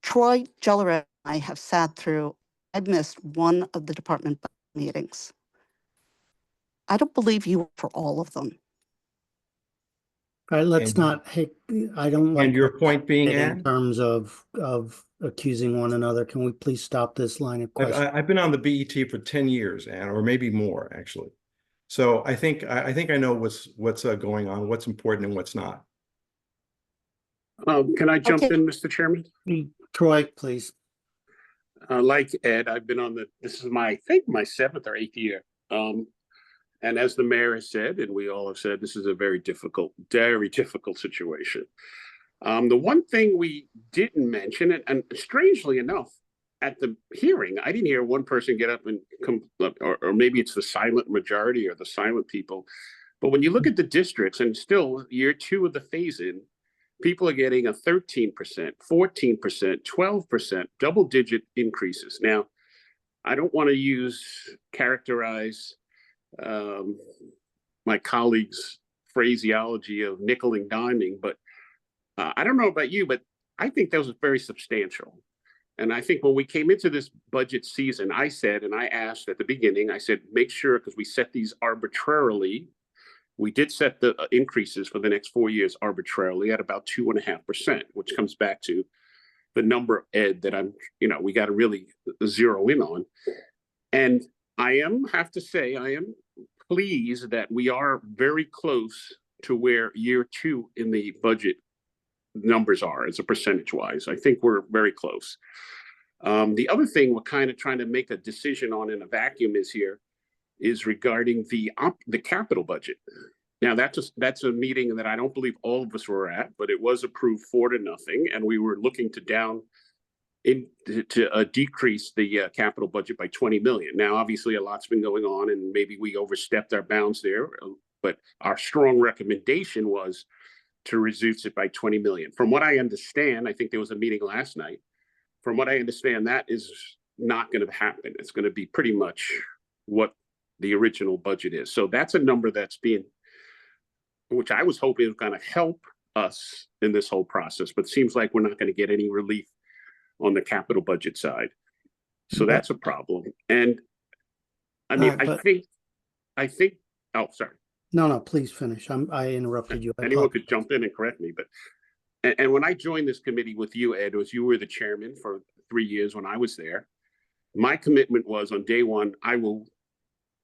Troy Jeller and I have sat through, I've missed one of the department meetings. I don't believe you were for all of them. All right, let's And- not, hey, I don't like. And your point being, in Ann, terms of accusing one another, can we please stop this line of questioning? I've been on the BET for 10 years, Ann, or maybe more actually. So I think I know what's going on, what's important and what's not. Can I jump Okay. in, Mr. Chairman? Troy, please. Like Ed, I've been on this is I think my 7th or 8th year. And as the mayor has said, and we all have said, this is a very difficult situation. The one thing we didn't mention, and strangely enough, at the hearing, I didn't hear one person get up and come, or maybe it's the silent majority or the silent people. But when you look at the districts, and still year 2 of the phase-in, people are getting a 13%, 14%, 12%, double-digit increases. Now, I don't want to characterize my colleagues' phraseology of nickel and diming, but I don't know about you, but I think that was very substantial. And I think when we came into this budget season, I said, and I asked at the beginning, I said, make sure, because we set these arbitrarily. We did set the increases for the next 4 years arbitrarily at about 2.5%, which comes back to the number, Ed, that we got to really zero in on. And I have to say, I am pleased that we are very close to where year 2 in the budget numbers are as a percentage wise. I think we're very close. The other thing we're kind of trying to make a decision on in a vacuum is regarding the capital budget. Now that's a meeting that I don't believe all of us were at, but it was approved 4-0, and we were looking to decrease the capital budget by 20 million. Now, obviously, a lot's been going on, and maybe we overstepped our bounds there. But our strong recommendation was to reduce it by 20 million. From what I understand, I think there was a meeting last night. From what I understand, that is not going to happen. It's going to be pretty much what the original budget is. So that's a number which I was hoping was going to help us in this whole process, but it seems like we're not going to get any relief on the capital budget side. So that's a problem. And I mean, I think, oh, sorry. No, please finish. I interrupted you. Anyone could jump in and correct me, but, and when I joined this committee with you, Ed, you were the chairman for 3 years when I was there. My commitment was on day 1, I will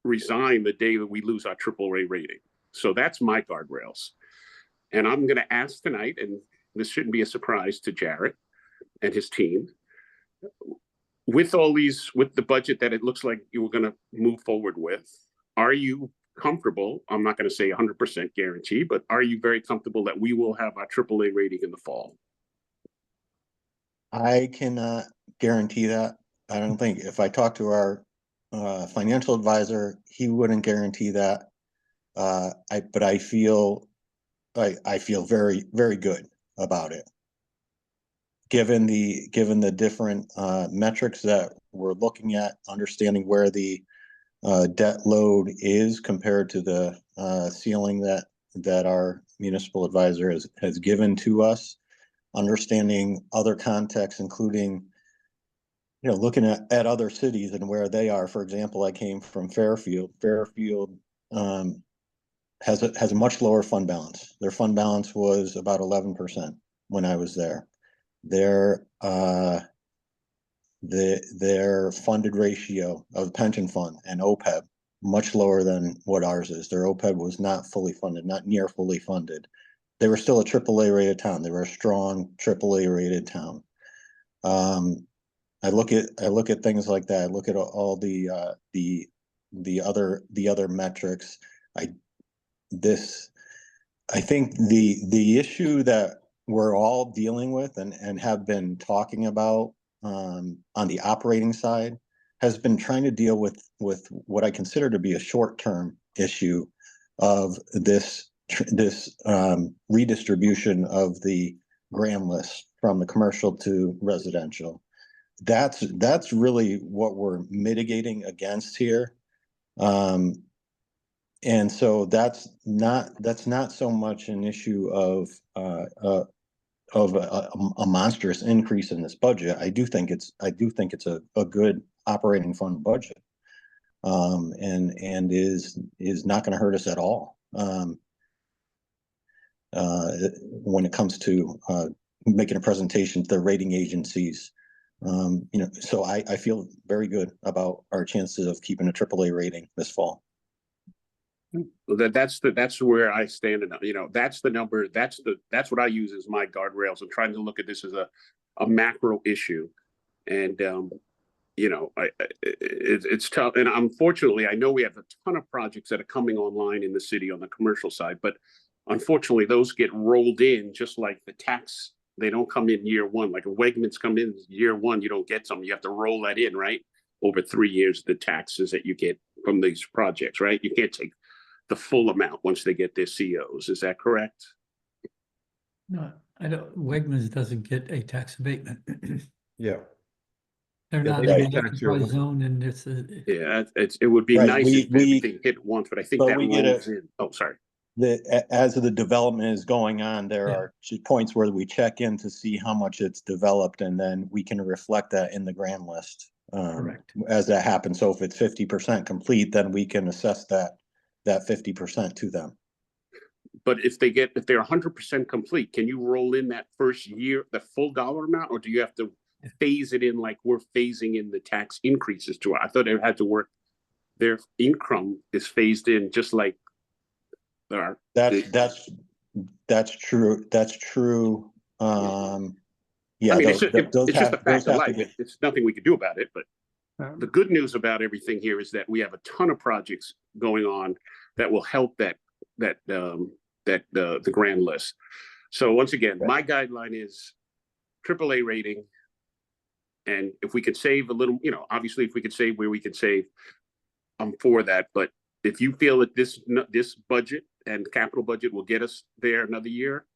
resign the day that we lose our AAA rating. So that's my guardrails. And I'm going to ask tonight, and this shouldn't be a surprise to Jarrett and his team, with the budget that it looks like you were going to move forward with, are you comfortable? I'm not going to say 100% guarantee, but are you very comfortable that we will have our AAA rating in the fall? I cannot guarantee that. I don't think, if I talk to our financial advisor, he wouldn't guarantee that. But I feel very, very good about it. given the different metrics that we're looking at, understanding where the debt load is compared to the ceiling that our municipal advisor has given to us, understanding other contexts, including looking at other cities and where they are. For example, I came from Fairfield. Fairfield has a much lower fund balance. Their fund balance was about 11% when I was there. Their funded ratio of pension fund and OPEB much lower than what ours is. Their OPEB was not fully funded, not near fully funded. They were still a AAA rated town. They were a strong AAA rated town. I look at things like that. I look at all the other metrics. I think the issue that we're all dealing with and have been talking about on the operating side has been trying to deal with what I consider to be a short-term issue of this redistribution of the grand list from the commercial to residential. That's really what we're mitigating against here. And so that's not so much an issue of a monstrous increase in this budget. I do think it's a good operating fund budget, and is not going to hurt us at all when it comes to making a presentation to the rating agencies. So I feel very good about our chances of keeping a AAA rating this fall. That's where I stand. And that's the number. That's what I use as my guardrails. I'm trying to look at this as a macro issue, and it's tough. And unfortunately, I know we have a ton of projects that are coming online in the city on the commercial side, but unfortunately, those get rolled in just like the tax. They don't come in year one. Like a Wegmans come in year one, you don't get some. You have to roll that in, right? Over 3 years, the taxes that you get from these projects, right? You can't take the full amount once they get their COs. Is that correct? No, I don't, Wegmans doesn't get a tax abatement. Yeah. They're Yeah, not they in pay the tax year enterprise one. zone, and It would be Right, nice if everything hit once, but I think but that we get rolls in. Oh, sorry. As the development is going on, there Yeah. are points where we check in to see how much it's developed, and then we can reflect that in the grand list Correct. as that happens. So if it's 50% complete, then we can assess that 50% to them. But if they're 100% complete, can you roll in that first year, the full dollar amount, or do you have to phase it in like we're phasing in the tax increases to it? I thought they had to work. Their income is phased in just like our. That's true. That's true. Yeah, I mean, those it's just a fact of have life. to get. It's nothing we can do about it. But the good news about everything here is that we have a ton of projects going on that will help the grand list. So once again, my guideline is AAA rating. And if we could save a little, obviously if we could save where we can save, I'm for that. But if you feel that this budget and capital budget will get us there another year,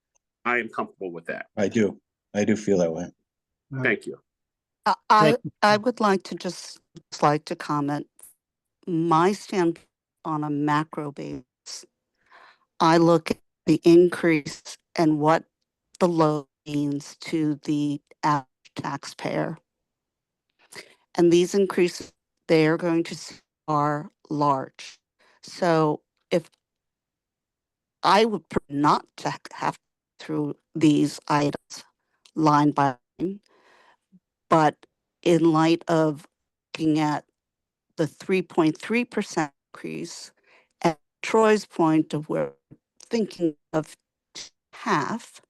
I am comfortable with that. I do feel that way. Thank you. I would like to comment. My stand on a macro basis, I look at the increase and what the load means to the average taxpayer. And these increases they are going to see are large. So if I would prefer not to have through these items line by line, but in light of looking at the 3.3% increase at Troy's point of where we're thinking of half,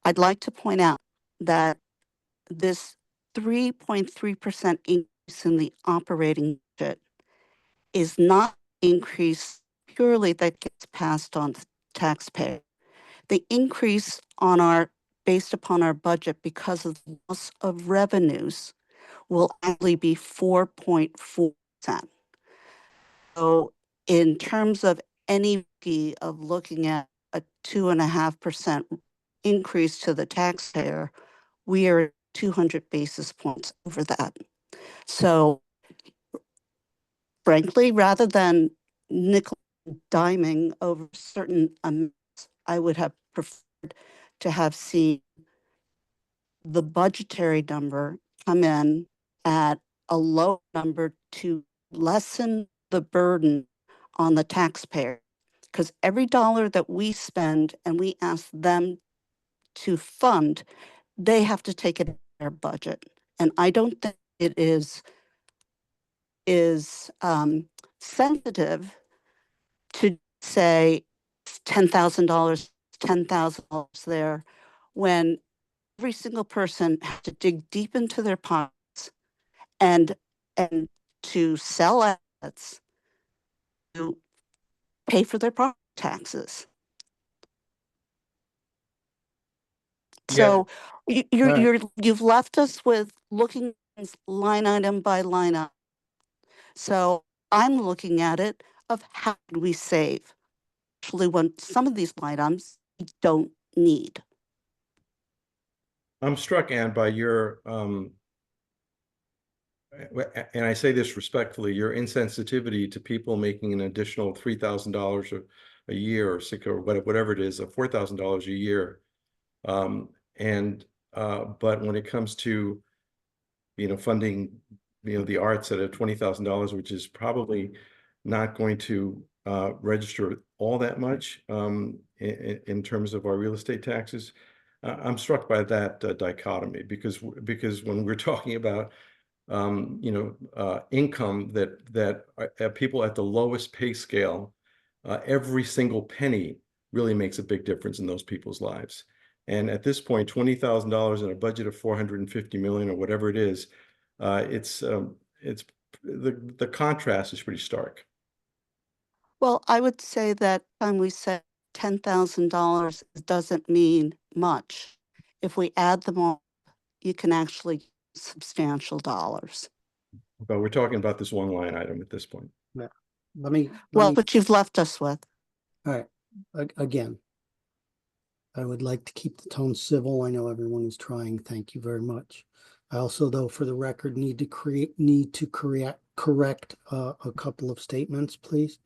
I'd like to point out that this 3.3% increase in the operating budget is not increase purely that gets passed on to taxpayer. The increase based upon our budget because of the loss of revenues will actually be 4.4%. So in terms of any of looking at a 2.5% increase to the taxpayer, we are 200 basis points over that. So frankly, rather than nickel and diming over certain amounts, I would have preferred to have seen the budgetary number come in at a low number to lessen the burden on the taxpayer. Because every dollar that we spend and we ask them to fund, they have to take it in their budget. And I don't think it is sensitive to say $10,000, $10,000 there, when every single person has to dig deep into their pockets and to sell assets to pay for their property taxes. So you've left us with looking line item by line item. So I'm looking at it of how do we save? Actually, when some of these line items we don't need. I'm struck, Anne, by your, and I say this respectfully, your insensitivity to people making an additional $3,000 a year or six or whatever it is, $4,000 a year. But when it comes to, funding, the arts at a $20,000, which is probably not going to register all that much in terms of our real estate taxes. I'm struck by that dichotomy because when we're talking about income that people at the lowest pay scale, every single penny really makes a big difference in those people's lives. And at this point, $20,000 in a budget of 450 million or whatever it is, it's the contrast is pretty stark. Well, I would say that when we said $10,000 doesn't mean much. If we add them all, you can actually substantial dollars. But we're talking about this one line item at this point. Yeah. But you've left us with. All right. Again, I would like to keep the tone civil. I know everyone is trying. Thank you very much. I also, though, for the record, need to correct a couple of statements, please.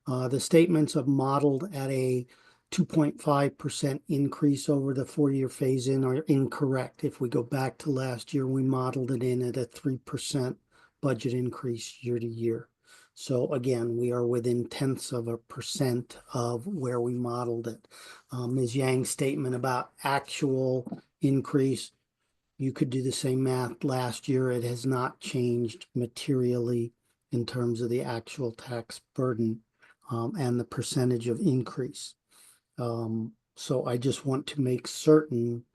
The statements of modeled at a 2.5% increase over the 4-year phase-in are incorrect. If we go back to last year, we modeled it in at a 3% budget increase year to year. So again, we are within tenths of a percent of where we modeled it. Ms. Yang's statement about actual increase, you could do the same math last year. It has not changed materially in terms of the actual tax burden and the percentage of increase. So I just want to make certain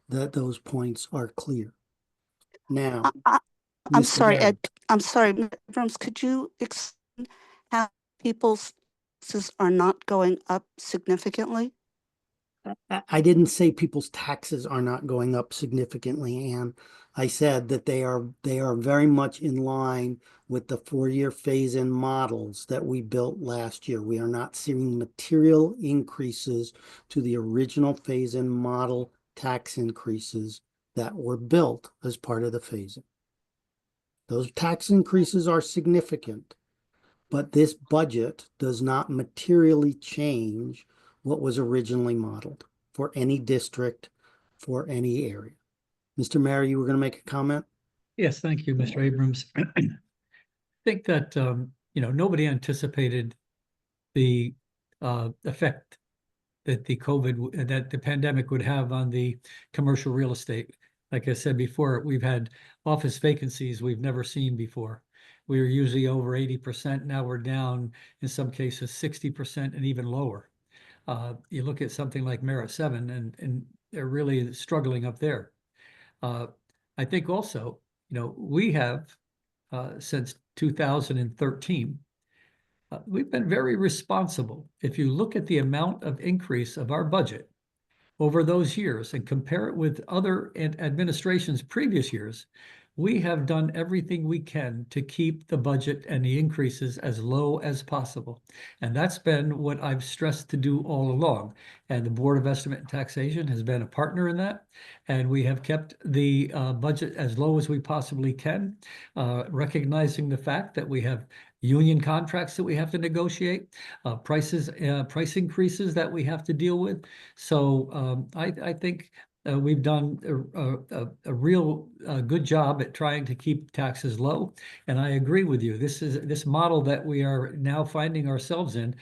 that those points are clear. Now, I'm sorry, Ed. I'm sorry, Abrams, could you explain how people's taxes are not going up significantly? I didn't say people's taxes are not going up significantly, Anne. I said that they are very much in line with the 4-year phase-in models that we built last year. We are not seeing material increases to the original phase-in model tax increases that were built as part of the phase-in. Those tax increases are significant, but this budget does not materially change what was originally modeled for any district, for any area. Mr. Mayor, you were going to make a comment? Yes, thank you, Mr. Abrams. I think that, nobody anticipated the effect that the pandemic would have on the commercial real estate. Like I said before, we've had office vacancies we've never seen before. We were usually over 80%. Now we're down in some cases 60% and even lower. You look at something like Merit 7 and they're really struggling up there. I think also, we have since 2013, we've been very responsible. If you look at the amount of increase of our budget over those years and compare it with other administrations' previous years, we have done everything we can to keep the budget and the increases as low as possible. And that's been what I've stressed to do all along. And the Board of Estimate and Taxation has been a partner in that. And we have kept the budget as low as we possibly can, recognizing the fact that we have union contracts that we have to negotiate, price increases that we have to deal with. So I think we've done a real good job at trying to keep taxes low. And I agree with you. This model that we are now finding ourselves in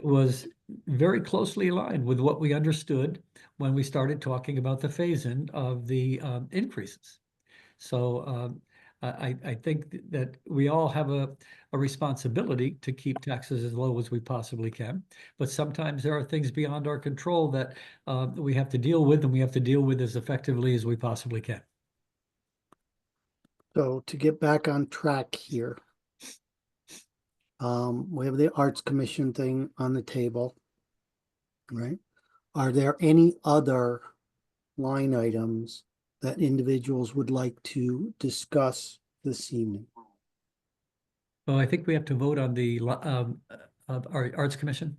was very closely aligned with what we understood when we started talking about the phase-in of the increases. So I think that we all have a responsibility to keep taxes as low as we possibly can. But sometimes there are things beyond our control that we have to deal with, and we have to deal with as effectively as we possibly can. So to get back on track here, we have the Arts Commission thing on the table, right? Are there any other line items that individuals would like to discuss this evening? Well, I think we have to vote on the our Arts Commission.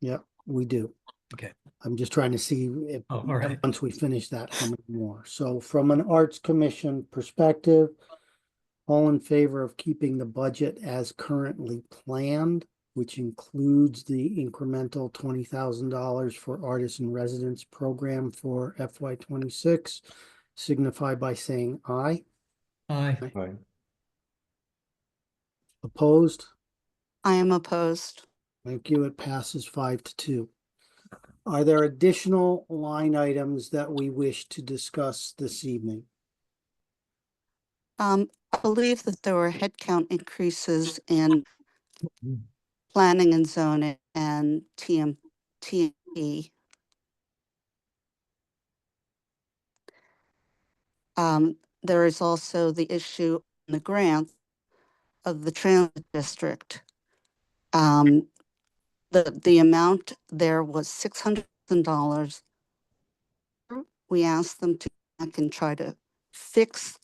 Yeah, we do. Okay. I'm just trying to see if, Oh, all right. once we finish that, how many more? So from an Arts Commission perspective, all in favor of keeping the budget as currently planned, which includes the incremental $20,000 for artists in residence program for FY26, signify by saying aye. Aye. Aye. Opposed? I am opposed. Thank you. It passes 5-2. Are there additional line items that we wish to discuss this evening? I believe that there were headcount increases in planning and zoning and TME. There is also the issue in the grant of the transit district. The amount there was $600,000. We asked them to go back and try to fix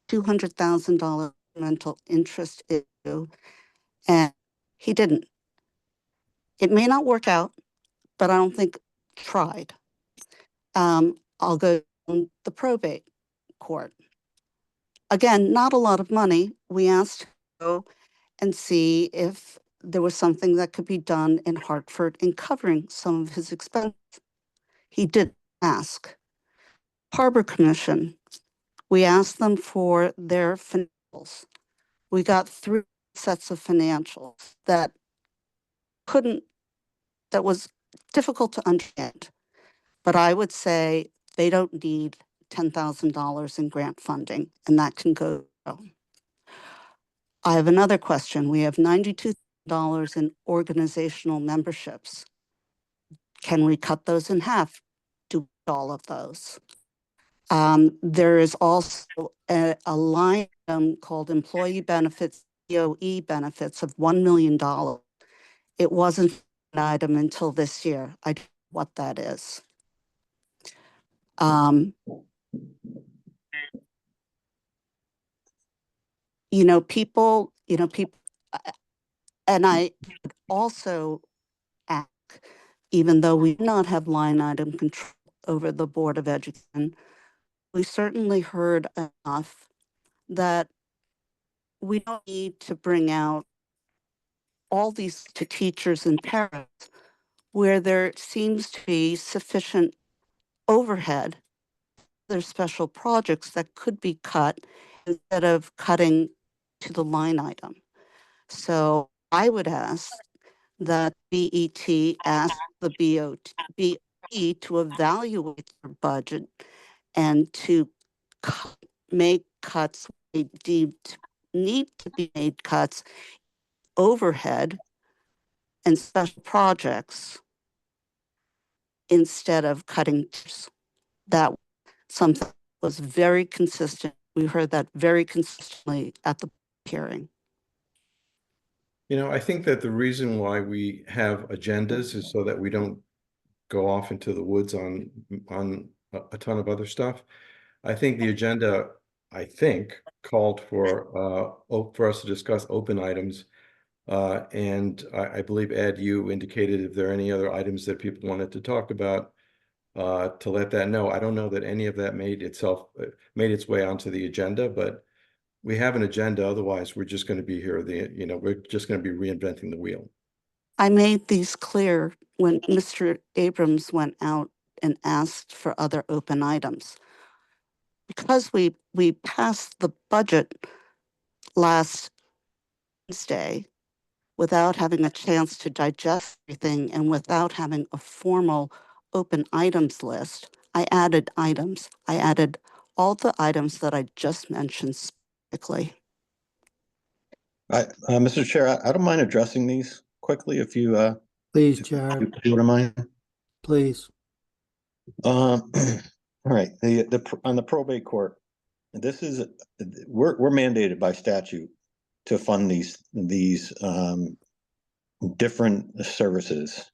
$200,000 rental interest issue, and he didn't. It may not work out, but I don't think tried. I'll go on the probate court. Again, not a lot of money. We asked to go and see if there was something that could be done in Hartford in covering some of his expenses. He did ask. Harbor Commission, we asked them for their financials. We got 3 sets of financials that was difficult to understand. But I would say they don't need $10,000 in grant funding, and that can go. I have another question. We have $92 in organizational memberships. Can we cut those in half? Do all of those? There is also a line item called employee benefits, EOE benefits of $1 million. It wasn't an item until this year. I don't know what that is. People, and I would also ask, even though we do not have line item control over the Board of Education, we certainly heard enough that we don't need to bring out all these to teachers and parents where there seems to be sufficient overhead. There's special projects that could be cut instead of cutting to the line item. So I would ask that BET ask the BOT to evaluate their budget and to make cuts they deem to need to be made cuts, overhead and special projects instead of cutting. That something was very consistent. We heard that very consistently at the hearing. I think that the reason why we have agendas is so that we don't go off into the woods on a ton of other stuff. I think the agenda I think, called for us to discuss open items. And I believe, Ed, you indicated if there are any other items that people wanted to talk about, to let that know. I don't know that any of that made its way onto the agenda, but we have an agenda. Otherwise, we're just going to be here. We're just going to be reinventing the wheel. I made these clear when Mr. Abrams went out and asked for other open items. Because we passed the budget last Wednesday without having a chance to digest everything and without having a formal open items list, I added items. I added all the items that I just mentioned specifically. Mr. Chair, I don't mind addressing these quickly if you Please, Jared, if you wouldn't mind. please. All right, on the probate court, we're mandated by statute to fund these different services.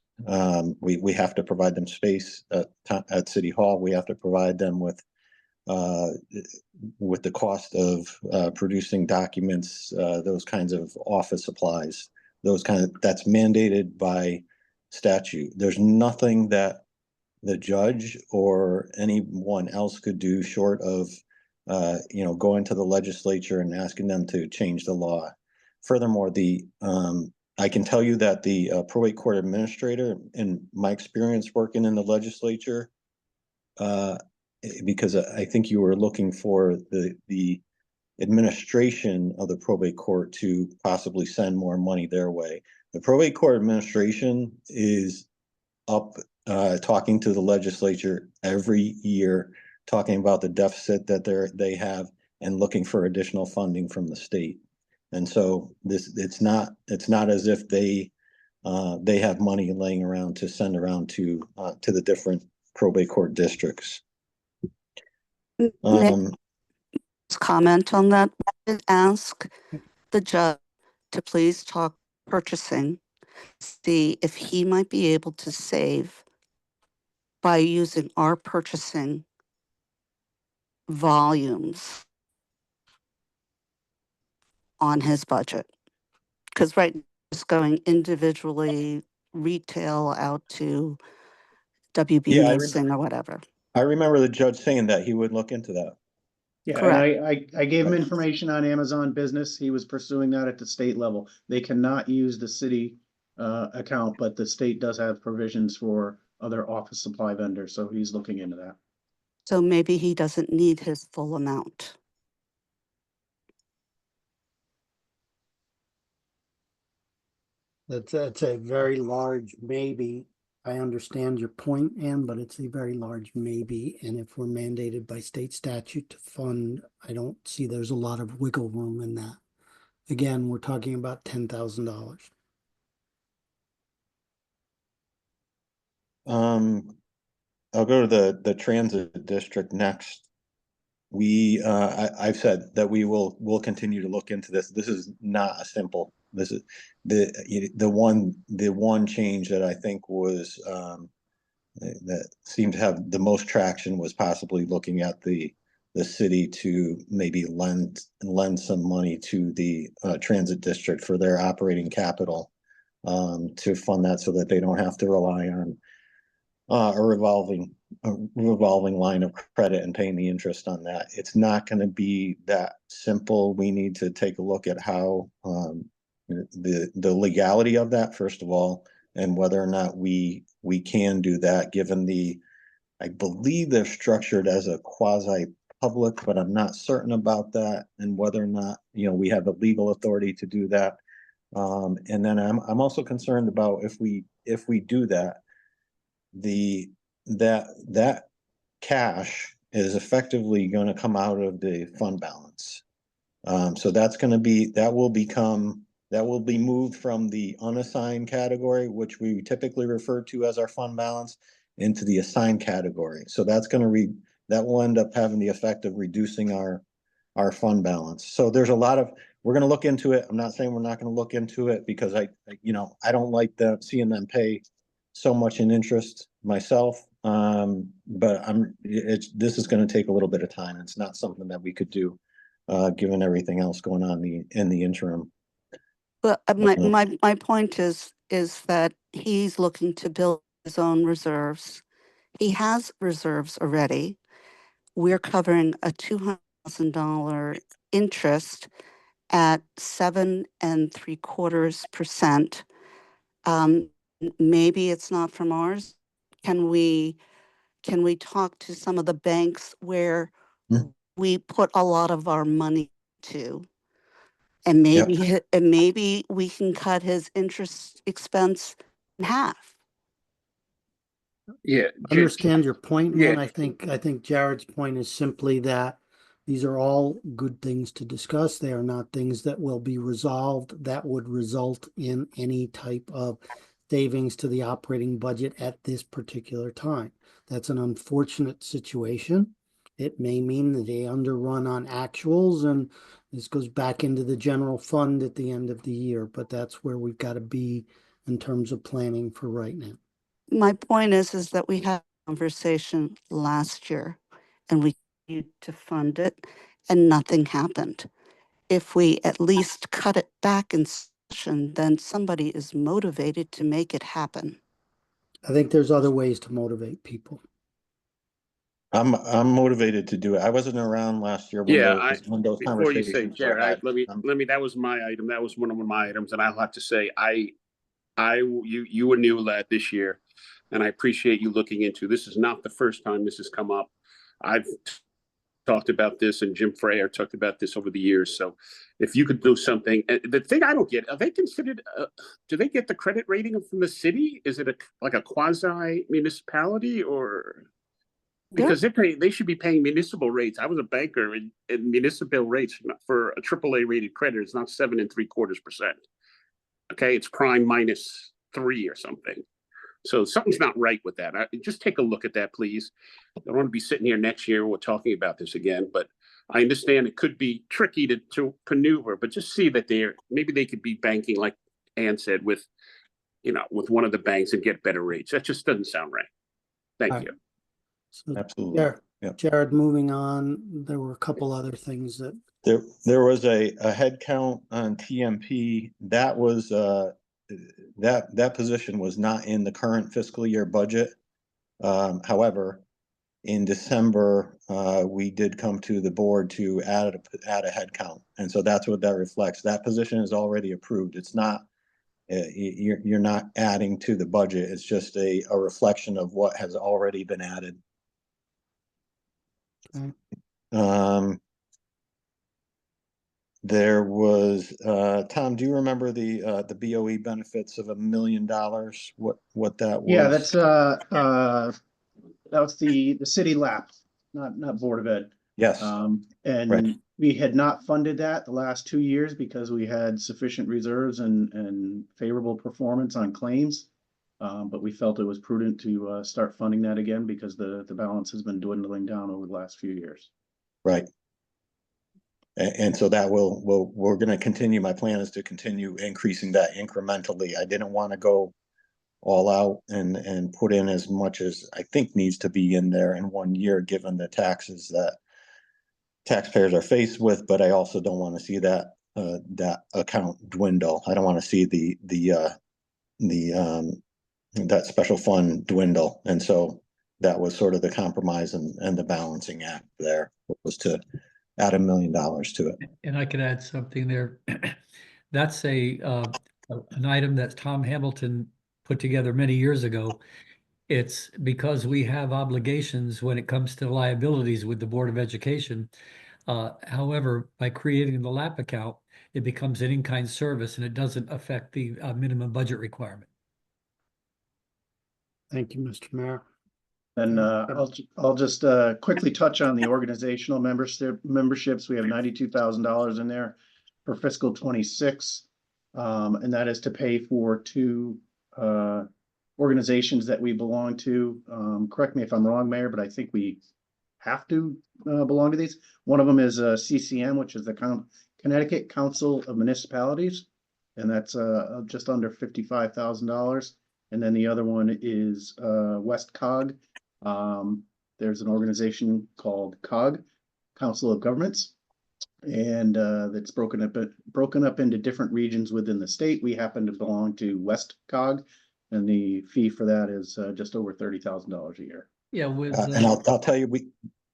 We have to provide them space at City Hall. We have to provide them with the cost of producing documents, those kinds of office supplies, that's mandated by statute. There's nothing that the judge or anyone else could do short of going to the legislature and asking them to change the law. Furthermore, I can tell you that the probate court administrator, in my experience working in the legislature, because I think you were looking for the administration of the probate court to possibly send more money their way. The probate court administration is up talking to the legislature every year, talking about the deficit that they have and looking for additional funding from the state. And so it's not as if they have money laying around to send around to the different probate court districts. Comment on that. I did ask the judge to please talk purchasing, see if he might be able to save by using our purchasing volumes on his budget. Because right now it's going individually retail out to WB leasing or whatever. I remember the judge saying that he would look into that. Yeah, Correct. and I gave him information on Amazon Business. He was pursuing that at the state level. They cannot use the city account, but the state does have provisions for other office supply vendors, so he's looking into that. So maybe he doesn't need his full amount. That's a very large maybe. I understand your point, Ann, but it's a very large maybe. And if we're mandated by state statute to fund, I don't see there's a lot of wiggle room in that. Again, we're talking about $10,000. I'll go to the transit district next. I've said that we'll continue to look into this. This is not a simple. This is the one change that I think was that seemed to have the most traction was possibly looking at the city to maybe lend some money to the transit district for their operating capital to fund that so that they don't have to rely on a revolving line of credit and paying the interest on that. It's not going to be that simple. We need to take a look at how the legality of that, first of all, and whether or not we can do that, given I believe they're structured as a quasi-public, but I'm not certain about that, and whether or not we have the legal authority to do that. And then I'm also concerned about if we do that, that cash is effectively going to come out of the fund balance. So that will be moved from the unassigned category, which we typically refer to as our fund balance, into the assigned category. So that will end up having the effect of reducing our fund balance. So there's we're going to look into it. I'm not saying we're not going to look into it, because I don't like seeing them pay so much in interest myself. But this is going to take a little bit of time. It's not something that we could do given everything else going on in the interim. But my point is that he's looking to build his own reserves. He has reserves already. We're covering a $200,000 interest at 7.75%. Maybe it's not from ours. Can we talk to some of the banks where we put a lot of our money to? And maybe we can cut his interest expense in half. Yeah. Understand your point, man. Yeah. I think Jared's point is simply that these are all good things to discuss. They are not things that will be resolved that would result in any type of savings to the operating budget at this particular time. That's an unfortunate situation. It may mean that they underrun on actuals, and this goes back into the general fund at the end of the year, but that's where we've got to be in terms of planning for right now. My point is that we had a conversation last year and we continued to fund it and nothing happened. If we at least cut it back in session, then somebody is motivated to make it happen. I think there's other ways to motivate people. I'm motivated to do it. I wasn't around last year when Yeah, those before you say, conversations were Jared, had. let me, that was my item. That was one of my items. And I'll have to say, you were new lad this year, and I appreciate you looking into, this is not the first time this has come up. I've talked about this, and Jim Freyer talked about this over the years. So if you could do something, the thing I don't get, are they considered, do they get the credit rating from the city? Is it like a quasi municipality, or? Because they should be paying municipal rates. I was a banker, and municipal rates for a AAA rated credit is not 7.75%. Okay, it's prime -3 or something. So something's not right with that. Just take a look at that, please. I don't want to be sitting here next year, we're talking about this again, but I understand it could be tricky to maneuver, but just see that maybe they could be banking, like Ann said, with one of the banks and get better rates. That just doesn't sound right. Thank you. So, Absolutely. Jared, moving on, there were a couple other things that There was a head count on TMP that was that position was not in the current fiscal year budget. However, in December, we did come to the board to add a head count, and so that's what that reflects. That position is already approved. It's not you're not adding to the budget. It's just a reflection of what has already been added. Okay. There was Tom, do you remember the BOE benefits of $1 million? What that was? Yeah, that's that was the city lap, not Board of Ed. Yes. And Right. we had not funded that the last 2 years because we had sufficient reserves and favorable performance on claims. But we felt it was prudent to start funding that again because the balance has been dwindling down over the last few years. Right. And so that we're going to continue. My plan is to continue increasing that incrementally. I didn't want to go all out and put in as much as I think needs to be in there in 1 year, given the taxes that taxpayers are faced with. But I also don't want to see that account dwindle. I don't want to see that special fund dwindle. And so that was sort of the compromise and the balancing act there, was to add $1 million to it. And I could add something there. That's an item that Tom Hamilton put together many years ago. It's because we have obligations when it comes to liabilities with the Board of Education. However, by creating the LAP account, it becomes an in-kind service and it doesn't affect the minimum budget requirement. Thank you, Mr. Mayor. And I'll just quickly touch on the organizational memberships. We have $92,000 in there for fiscal 26. And that is to pay for 2 organizations that we belong to. Correct me if I'm wrong, Mayor, but I think we have to belong to these. One of them is CCM, which is the Connecticut Council of Municipalities, and that's just under $55,000. And then the other one is West Cog. There's an organization called COG, Council of Governments. And that's broken up into different regions within the state. We happen to belong to West Cog, and the fee for that is just over $30,000 a year. Yeah, with, And I'll tell you,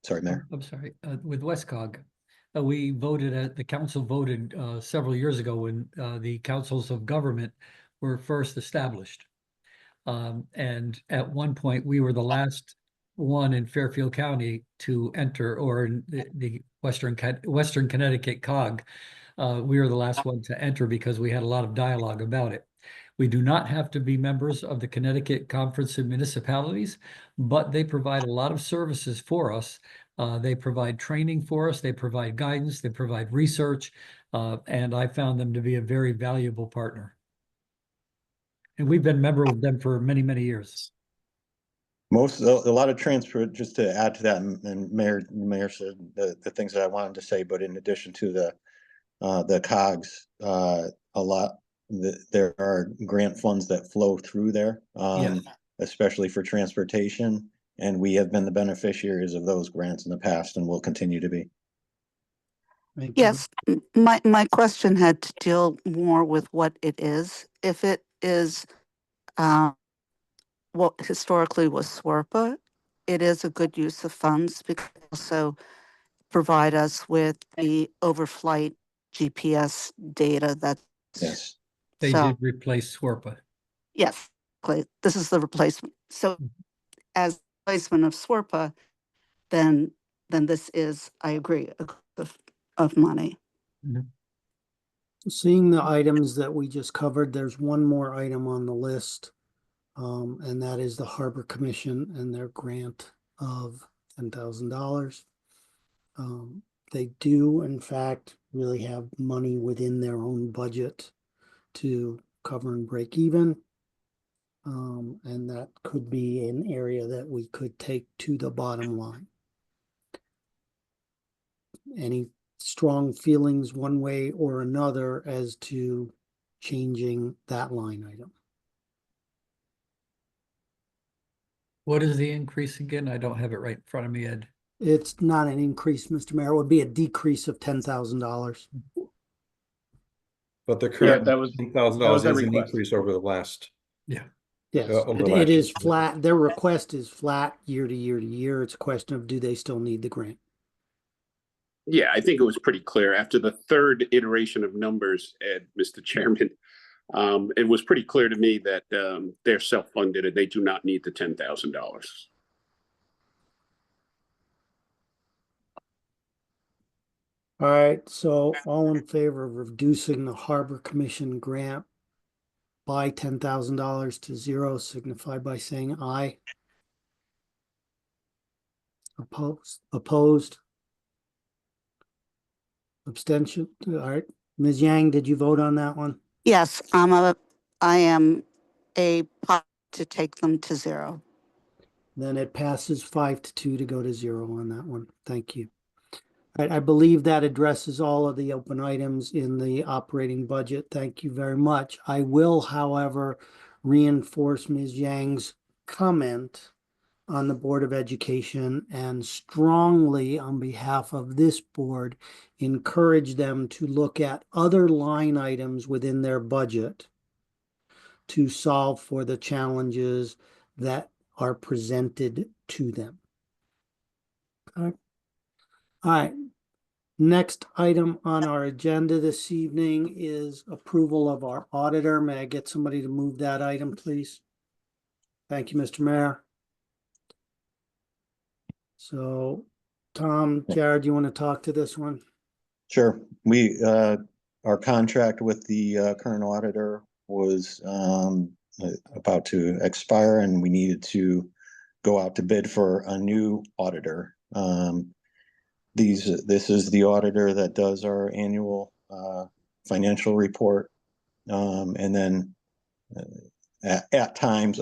sorry, Mayor. I'm sorry, with Westcog, we voted the council voted several years ago when the councils of government were first established. And at one point, we were the last one in Fairfield County to enter, or in the Western Connecticut COG. We were the last one to enter because we had a lot of dialogue about it. We do not have to be members of the Connecticut Conference of Municipalities, but they provide a lot of services for us. They provide training for us, they provide guidance, they provide research, and I found them to be a very valuable partner. And we've been member with them for many, many years. A lot of transfer, just to add to that, and Mayor said the things that I wanted to say, but in addition to the COGS, there are grant funds that flow through there, Yes. especially for transportation, and we have been the beneficiaries of those grants in the past and will continue to be. Thank you. Yes, my question had to deal more with what it is. If it is what historically was SWRPA, it is a good use of funds because they also provide us with the overflight GPS data that's. Yes. They So, did replace SWRPA. yes, this is the replacement. So as replacement of SWRPA, then this is, I agree, of money. Seeing the items that we just covered, there's one more item on the list. And that is the Harbor Commission and their grant of $10,000. They do, in fact, really have money within their own budget to cover and break even. And that could be an area that we could take to the bottom line. Any strong feelings one way or another as to changing that line item? What is the increase again? I don't have it right in front of me, Ed. It's not an increase, Mr. Mayor. It would be a decrease of $10,000. But the current that was $10,000 their is an request. increase over the last. Yeah. Yes, over the it last is year. flat. Their request is flat year to year to year. It's a question of, do they still need the grant? Yeah, I think it was pretty clear after the third iteration of numbers, Ed, Mr. Chairman. It was pretty clear to me that they're self-funded and they do not need the $10,000. All right, so all in favor of reducing the Harbor Commission grant by $10,000 to zero, signify by saying aye. Opposed? Abstention? All right. Ms. Yang, did you vote on that one? Yes, I am a pot to take them to zero. Then it passes 5-2 to go to zero on that one. Thank you. I believe that addresses all of the open items in the operating budget. Thank you very much. I will, however, reinforce Ms. Yang's comment on the Board of Education and strongly on behalf of this board, encourage them to look at other line items within their budget to solve for the challenges that are presented to them. All right. Next item on our agenda this evening is approval of our auditor. May I get somebody to move that item, please? Thank you, Mr. Mayor. So, Tom, Jared, you want to talk to this one? Sure. Our contract with the current auditor was about to expire, and we needed to go out to bid for a new auditor. This is the auditor that does our annual financial report, and then at times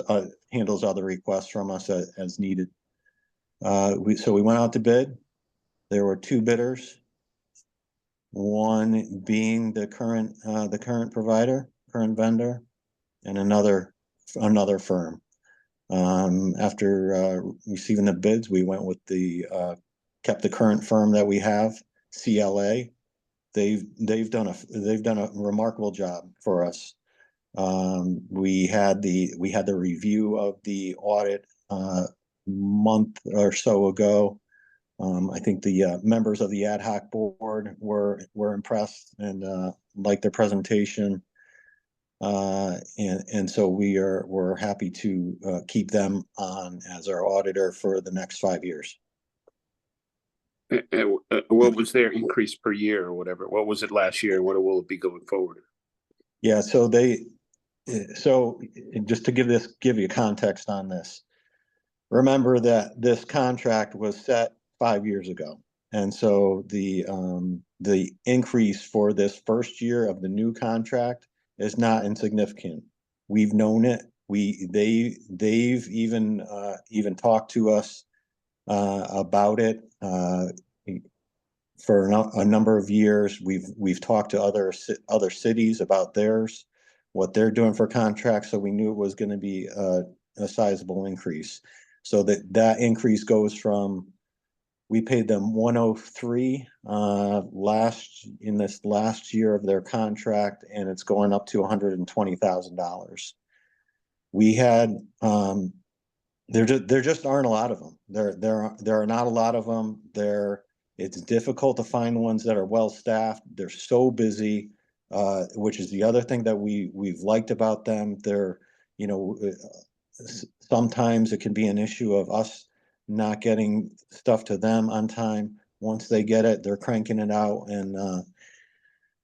handles other requests from us as needed. So we went out to bid. There were two bidders. One being the current provider, current vendor, and another firm. After receiving the bids, we went with kept the current firm that we have, CLA, they've done a remarkable job for us. We had the review of the audit month or so ago. I think the members of the ad hoc board were impressed and liked their presentation. And so we're happy to keep them on as our auditor for the next 5 years. What was their increase per year or whatever? What was it last year? What will it be going forward? Yeah, so just to give you context on this, remember that this contract was set 5 years ago. And so the increase for this first year of the new contract is not insignificant. We've known it. They've even talked to us about it for a number of years. We've talked to other cities about theirs, what they're doing for contracts. So we knew it was going to be a sizable increase. So that increase goes from, we paid them 103 in this last year of their contract, and it's going up to $120,000. We had there just aren't a lot of them. There are not a lot of them. It's difficult to find ones that are well staffed. They're so busy, which is the other thing that we've liked about them. They're, sometimes it can be an issue of us not getting stuff to them on time. Once they get it, they're cranking it out. And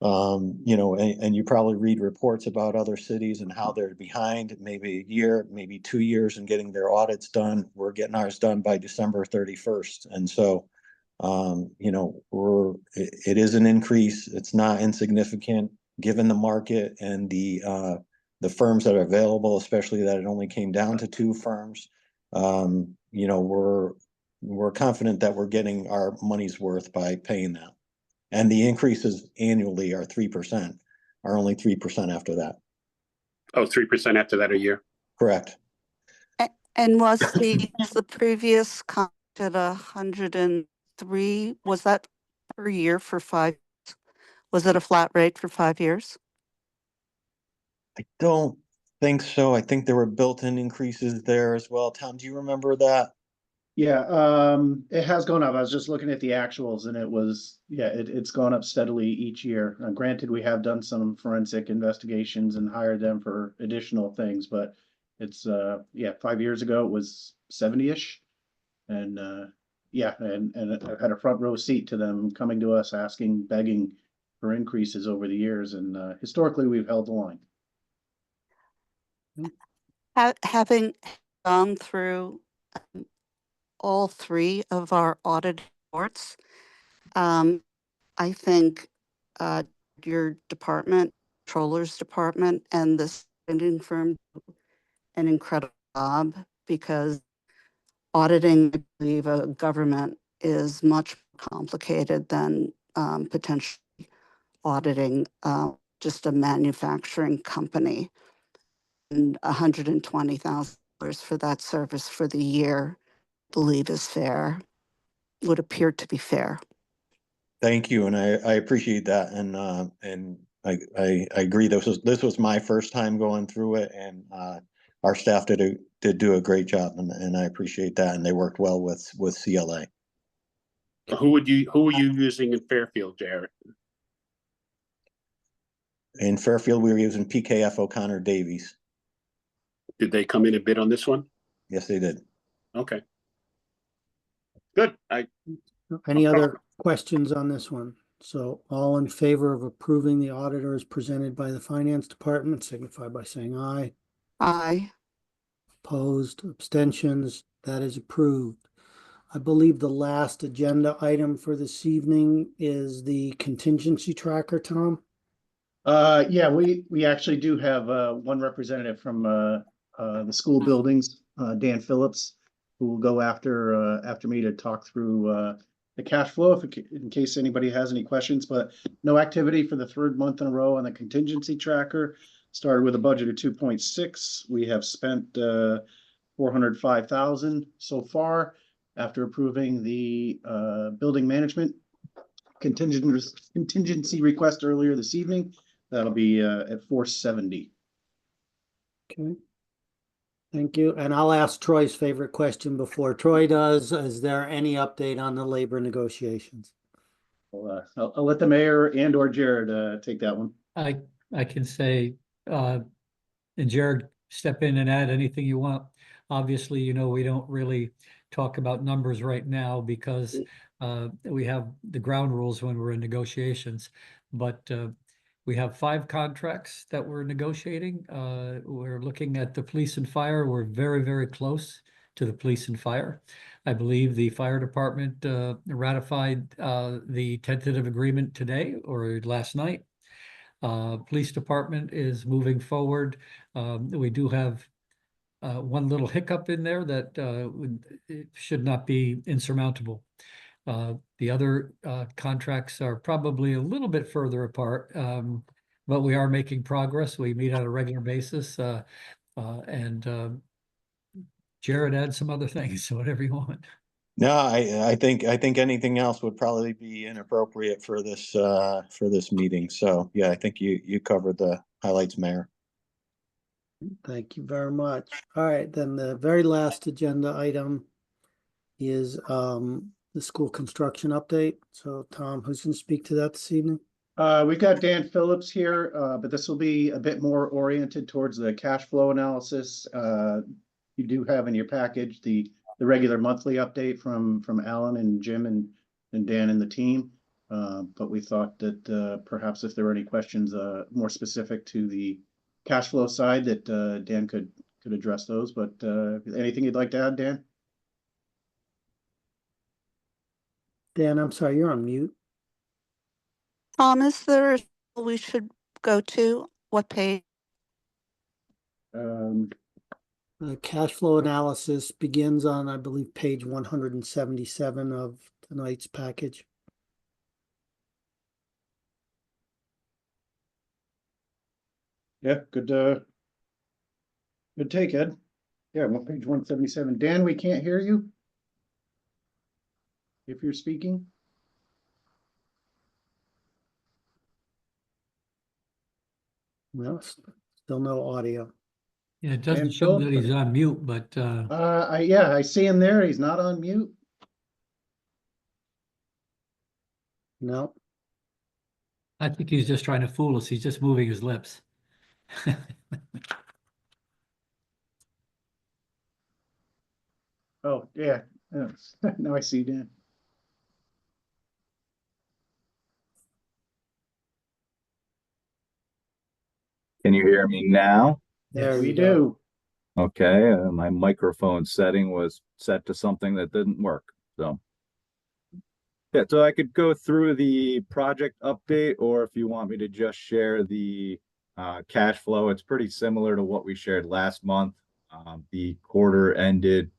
and you probably read reports about other cities and how they're behind maybe a year, maybe 2 years in getting their audits done. We're getting ours done by December 31st. And so, it is an increase. It's not insignificant given the market and the firms that are available, especially that it only came down to 2 firms. We're confident that we're getting our money's worth by paying that. And the increases annually are 3%, are only 3% after that. Oh, 3% after that a year? Correct. And was the previous contract at 103, was that per year for 5? Was it a flat rate for 5 years? I don't think so. I think there were built-in increases there as well. Tom, do you remember that? Yeah, it has gone up. I was just looking at the actuals and it's gone up steadily each year. Granted, we have done some forensic investigations and hired them for additional things, but it's 5 years ago it was 70-ish. And and I've had a front row seat to them coming to us asking, begging for increases over the years, and historically we've held the line. Having gone through all 3 of our audit reports, I think your department, controller's department, and the spending firm do an incredible job, because auditing, I believe, a government is much more complicated than potentially auditing just a manufacturing company. And $120,000 for that service for the year, I believe, is fair, would appear to be fair. Thank you, and I appreciate that, and I agree. This was my first time going through it, and our staff did do a great job, and I appreciate that, and they worked well with CLA. Who were you using in Fairfield, Jarrett? In Fairfield, we were using PKF O'Connor Davies. Did they come in and bid on this one? Yes, they did. Okay. Good. Any other questions on this one? So all in favor of approving the auditor as presented by the finance department, signify by saying aye. Aye. Opposed, abstentions, that is approved. I believe the last agenda item for this evening is the contingency tracker, Tom. Yeah, we actually do have one representative from the school buildings, Dan Phillips, who will go after me to talk through the cash flow in case anybody has any questions. But no activity for the 3rd month in a row on the contingency tracker. Started with a budget of 2.6. We have spent $405,000 so far after approving the building management contingency request earlier this evening. That'll be at 470. Okay. Thank you. And I'll ask Troy's favorite question before Troy does. Is there any update on the labor negotiations? I'll let the mayor and or Jared take that one. I can say, and Jared, step in and add anything you want. Obviously, you know, we don't really talk about numbers right now because we have the ground rules when we're in negotiations. But we have 5 contracts that we're negotiating. We're looking at the police and fire. We're very, very close to the police and fire. I believe the fire department ratified the tentative agreement today or last night. Police department is moving forward. We do have one little hiccup in there that it should not be insurmountable. The other contracts are probably a little bit further apart, but we are making progress. We meet on a regular basis, and Jared, add some other things, whatever you want. No, I think anything else would probably be inappropriate for this meeting. So yeah, I think you covered the highlights, Mayor. Thank you very much. All right, then the very last agenda item is the school construction update. So Tom, who's going to speak to that this evening? We've got Dan Phillips here, but this will be a bit more oriented towards the cash flow analysis. You do have in your package the regular monthly update from Alan and Jim and Dan and the team. But we thought that perhaps if there were any questions more specific to the cash flow side that Dan could address those. But anything you'd like to add, Dan? Dan, I'm sorry, you're on mute. Tom, is there we should go to? What page? The cash flow analysis begins on, I believe, page 177 of tonight's package. Yeah, good take, Ed. Yeah, page 177. Dan, we can't hear you if you're speaking. No, still no audio. Yeah, it doesn't Dan show that Phillips? he's on mute, but Yeah, I see him there. He's not on mute. No. I think he's just trying to fool us. He's just moving his lips. Oh, yeah. Now I see Dan. Can you hear me now? There We you go. do. Okay, my microphone setting was set to something that didn't work, so. Yeah, so I could go through the project update, or if you want me to just share the cash flow, it's pretty similar to what we shared last month. The quarter ended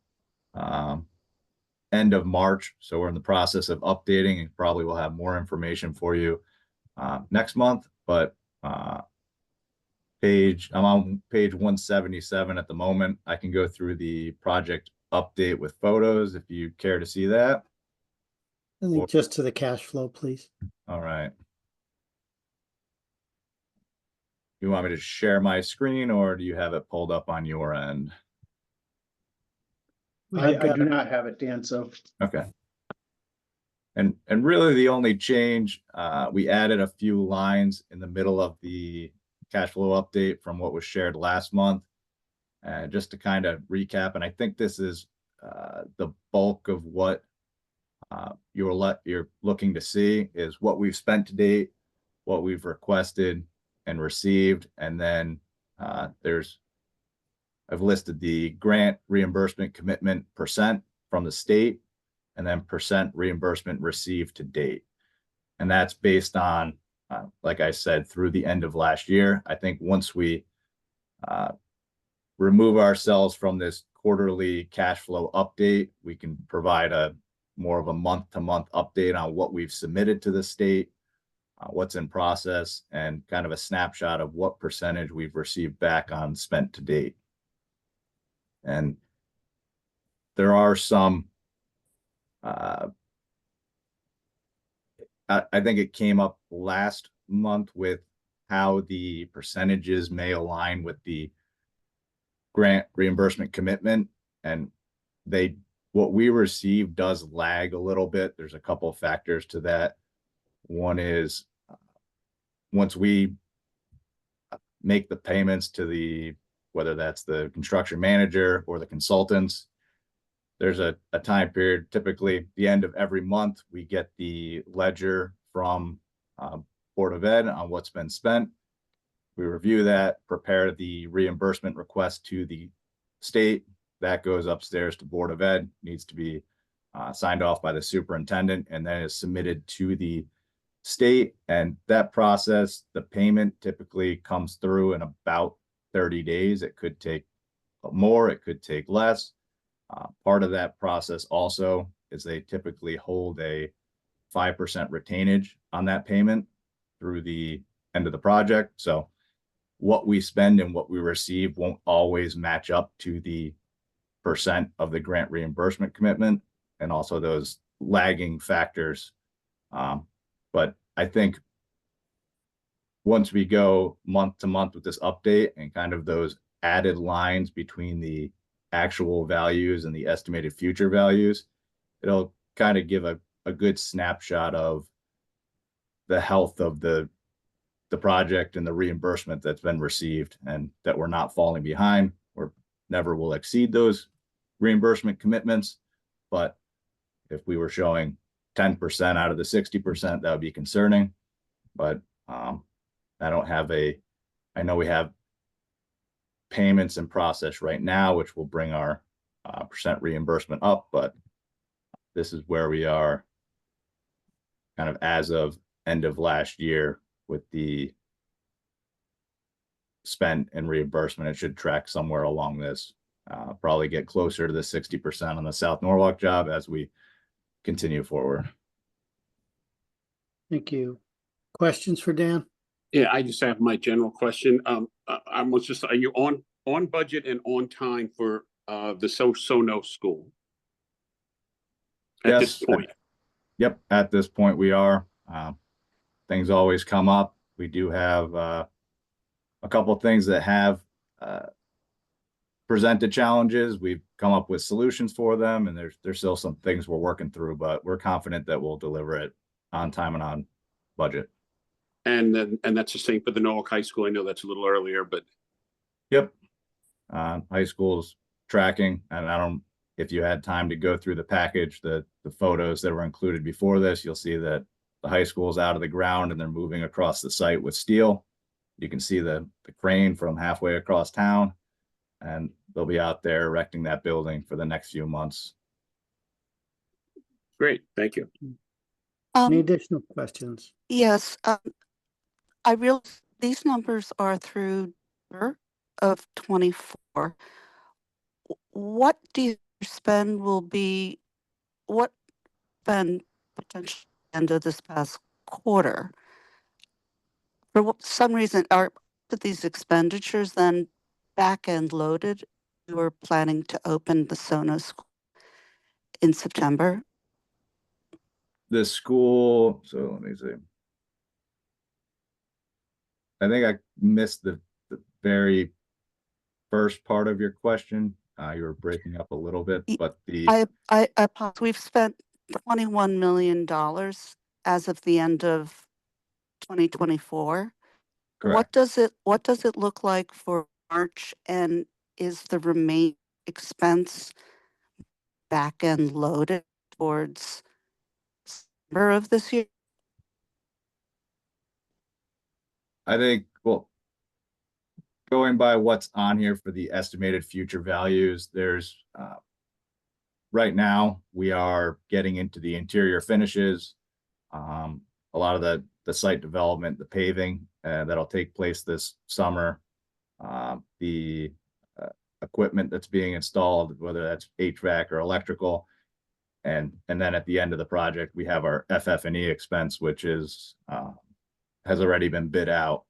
end of March, so we're in the process of updating and probably will have more information for you next month, but I'm on page 177 at the moment. I can go through the project update with photos if you care to see that. I think just to the cash flow, please. All right. You want me to share my screen or do you have it pulled up on your end? I do not have it, Dan, so. Okay. And really the only change, we added a few lines in the middle of the cash flow update from what was shared last month. Just to kind of recap, and I think this is the bulk of what you're looking to see is what we've spent to date, what we've requested and received, and then I've listed the grant reimbursement commitment percent from the state, and then percent reimbursement received to date. And that's based on, like I said, through the end of last year. I think once we remove ourselves from this quarterly cash flow update, we can provide more of a month-to-month update on what we've submitted to the state, what's in process, and kind of a snapshot of what percentage we've received back on spent to date. And there are some I think it came up last month with how the percentages may align with the grant reimbursement commitment, and what we receive does lag a little bit. There's a couple of factors to that. One is once we make the payments to whether that's the construction manager or the consultants, there's a time period, typically the end of every month, we get the ledger from Board of Ed on what's been spent. We review that, prepare the reimbursement request to the state. That goes upstairs to Board of Ed, needs to be signed off by the superintendent, and then is submitted to the state. And that process, the payment typically comes through in about 30 days. It could take more, it could take less. Part of that process also is they typically hold a 5% retainage on that payment through the end of the project. So what we spend and what we receive won't always match up to the percent of the grant reimbursement commitment, and also those lagging factors. But I think once we go month to month with this update and kind of those added lines between the actual values and the estimated future values, it'll kind of give a good snapshot of the health of the project and the reimbursement that's been received, and that we're not falling behind. Or never will exceed those reimbursement commitments. But if we were showing 10% out of the 60%, that would be concerning. But I know we have payments in process right now, which will bring our percent reimbursement up, but this is where we are kind of as of end of last year with the spent and reimbursement. It should track somewhere along this, probably get closer to the 60% on the South Norwalk job as we continue forward. Thank you. Questions for Dan? Yeah, I just have my general question. I was just, are you on budget and on time for the Sono school? At this point? Yep, at this point we are. Things always come up. We do have a couple of things that have presented challenges. We've come up with solutions for them, and there's still some things we're working through, but we're confident that we'll deliver it on time and on budget. And that's the same for the Norwalk High School. I know that's a little earlier, but. Yep. High school's tracking, and if you had time to go through the package, the photos that were included before this, you'll see that the high school is out of the ground and they're moving across the site with steel. You can see the crane from halfway across town, and they'll be out there erecting that building for the next few months. Great, thank you. Any additional questions? Yes, I realize these numbers are through December of 24. What do you spend will be, what spend potentially end of this past quarter? For some reason, are these expenditures then back-end loaded? You were planning to open the Sono school in September? The school, so let me see. I think I missed the very first part of your question. You were breaking up a little bit, but I apologize. We've spent $21 million as of the end of 2024. Correct. What does it look like for March, and is the remaining expense back end loaded towards December of this year? I think, well, going by what's on here for the estimated future values, there's right now we are getting into the interior finishes, a lot of the site development, the paving that'll take place this summer, the equipment that's being installed, whether that's HVAC or electrical, and then at the end of the project we have our FF&E expense, which is has already been bid out.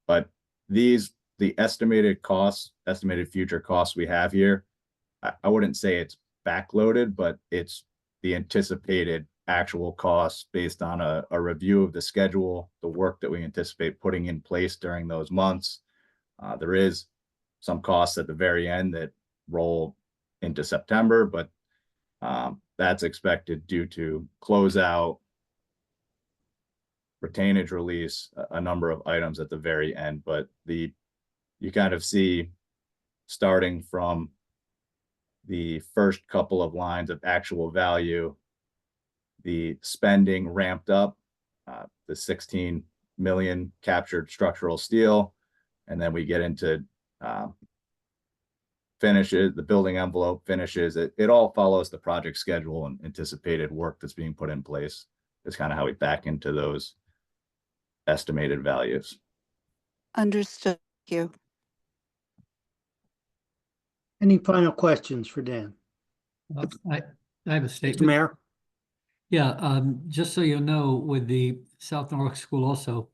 But the estimated future costs we have here, I wouldn't say it's backloaded, but it's the anticipated actual costs based on a review of the schedule, the work that we anticipate putting in place during those months. There is some costs at the very end that roll into September, but that's expected due to closeout, retainage release, a number of items at the very end. But you kind of see, starting from the first couple of lines of actual value, the spending ramped up, the 16 million captured structural steel, and then we get into finishes, the building envelope finishes. It all follows the project schedule and anticipated work that's being put in place. It's kind of how we back into those estimated values. Understood. Thank you. Any final questions for Dan? I have a Mr. statement. Mayor? Yeah, just so you know, with the South Norwalk School also,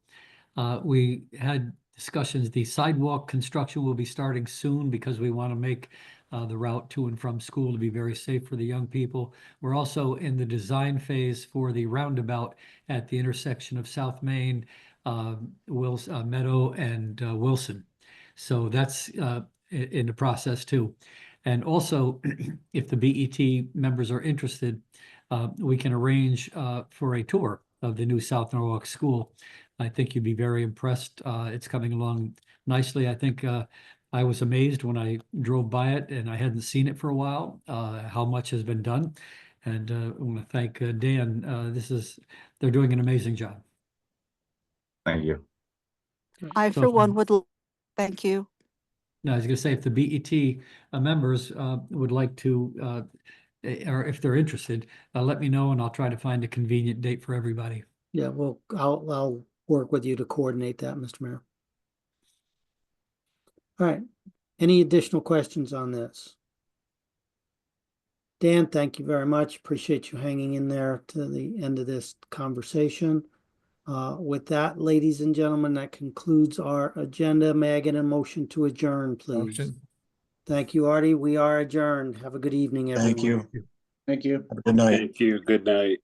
we had discussions, the sidewalk construction will be starting soon because we want to make the route to and from school to be very safe for the young people. We're also in the design phase for the roundabout at the intersection of South Main, Meadow and Wilson. So that's in the process too. And also, if the BET members are interested, we can arrange for a tour of the new South Norwalk School. I think you'd be very impressed. It's coming along nicely. I think I was amazed when I drove by it and I hadn't seen it for a while, how much has been done. And I want to thank Dan. They're doing an amazing job. Thank you. I, So for if- one, thank you. No, I was going to say, if the BET members would like to, or if they're interested, let me know and I'll try to find a convenient date for everybody. Yeah, well, I'll work with you to coordinate that, Mr. Mayor. All right. Any additional questions on this? Dan, thank you very much. Appreciate you hanging in there to the end of this conversation. With that, ladies and gentlemen, that concludes our agenda. May I get a motion to adjourn, please? Motion. Thank you, Artie. We are adjourned. Have a good evening, everyone. Thank you. Thank you. Good night. Thank you. Good night.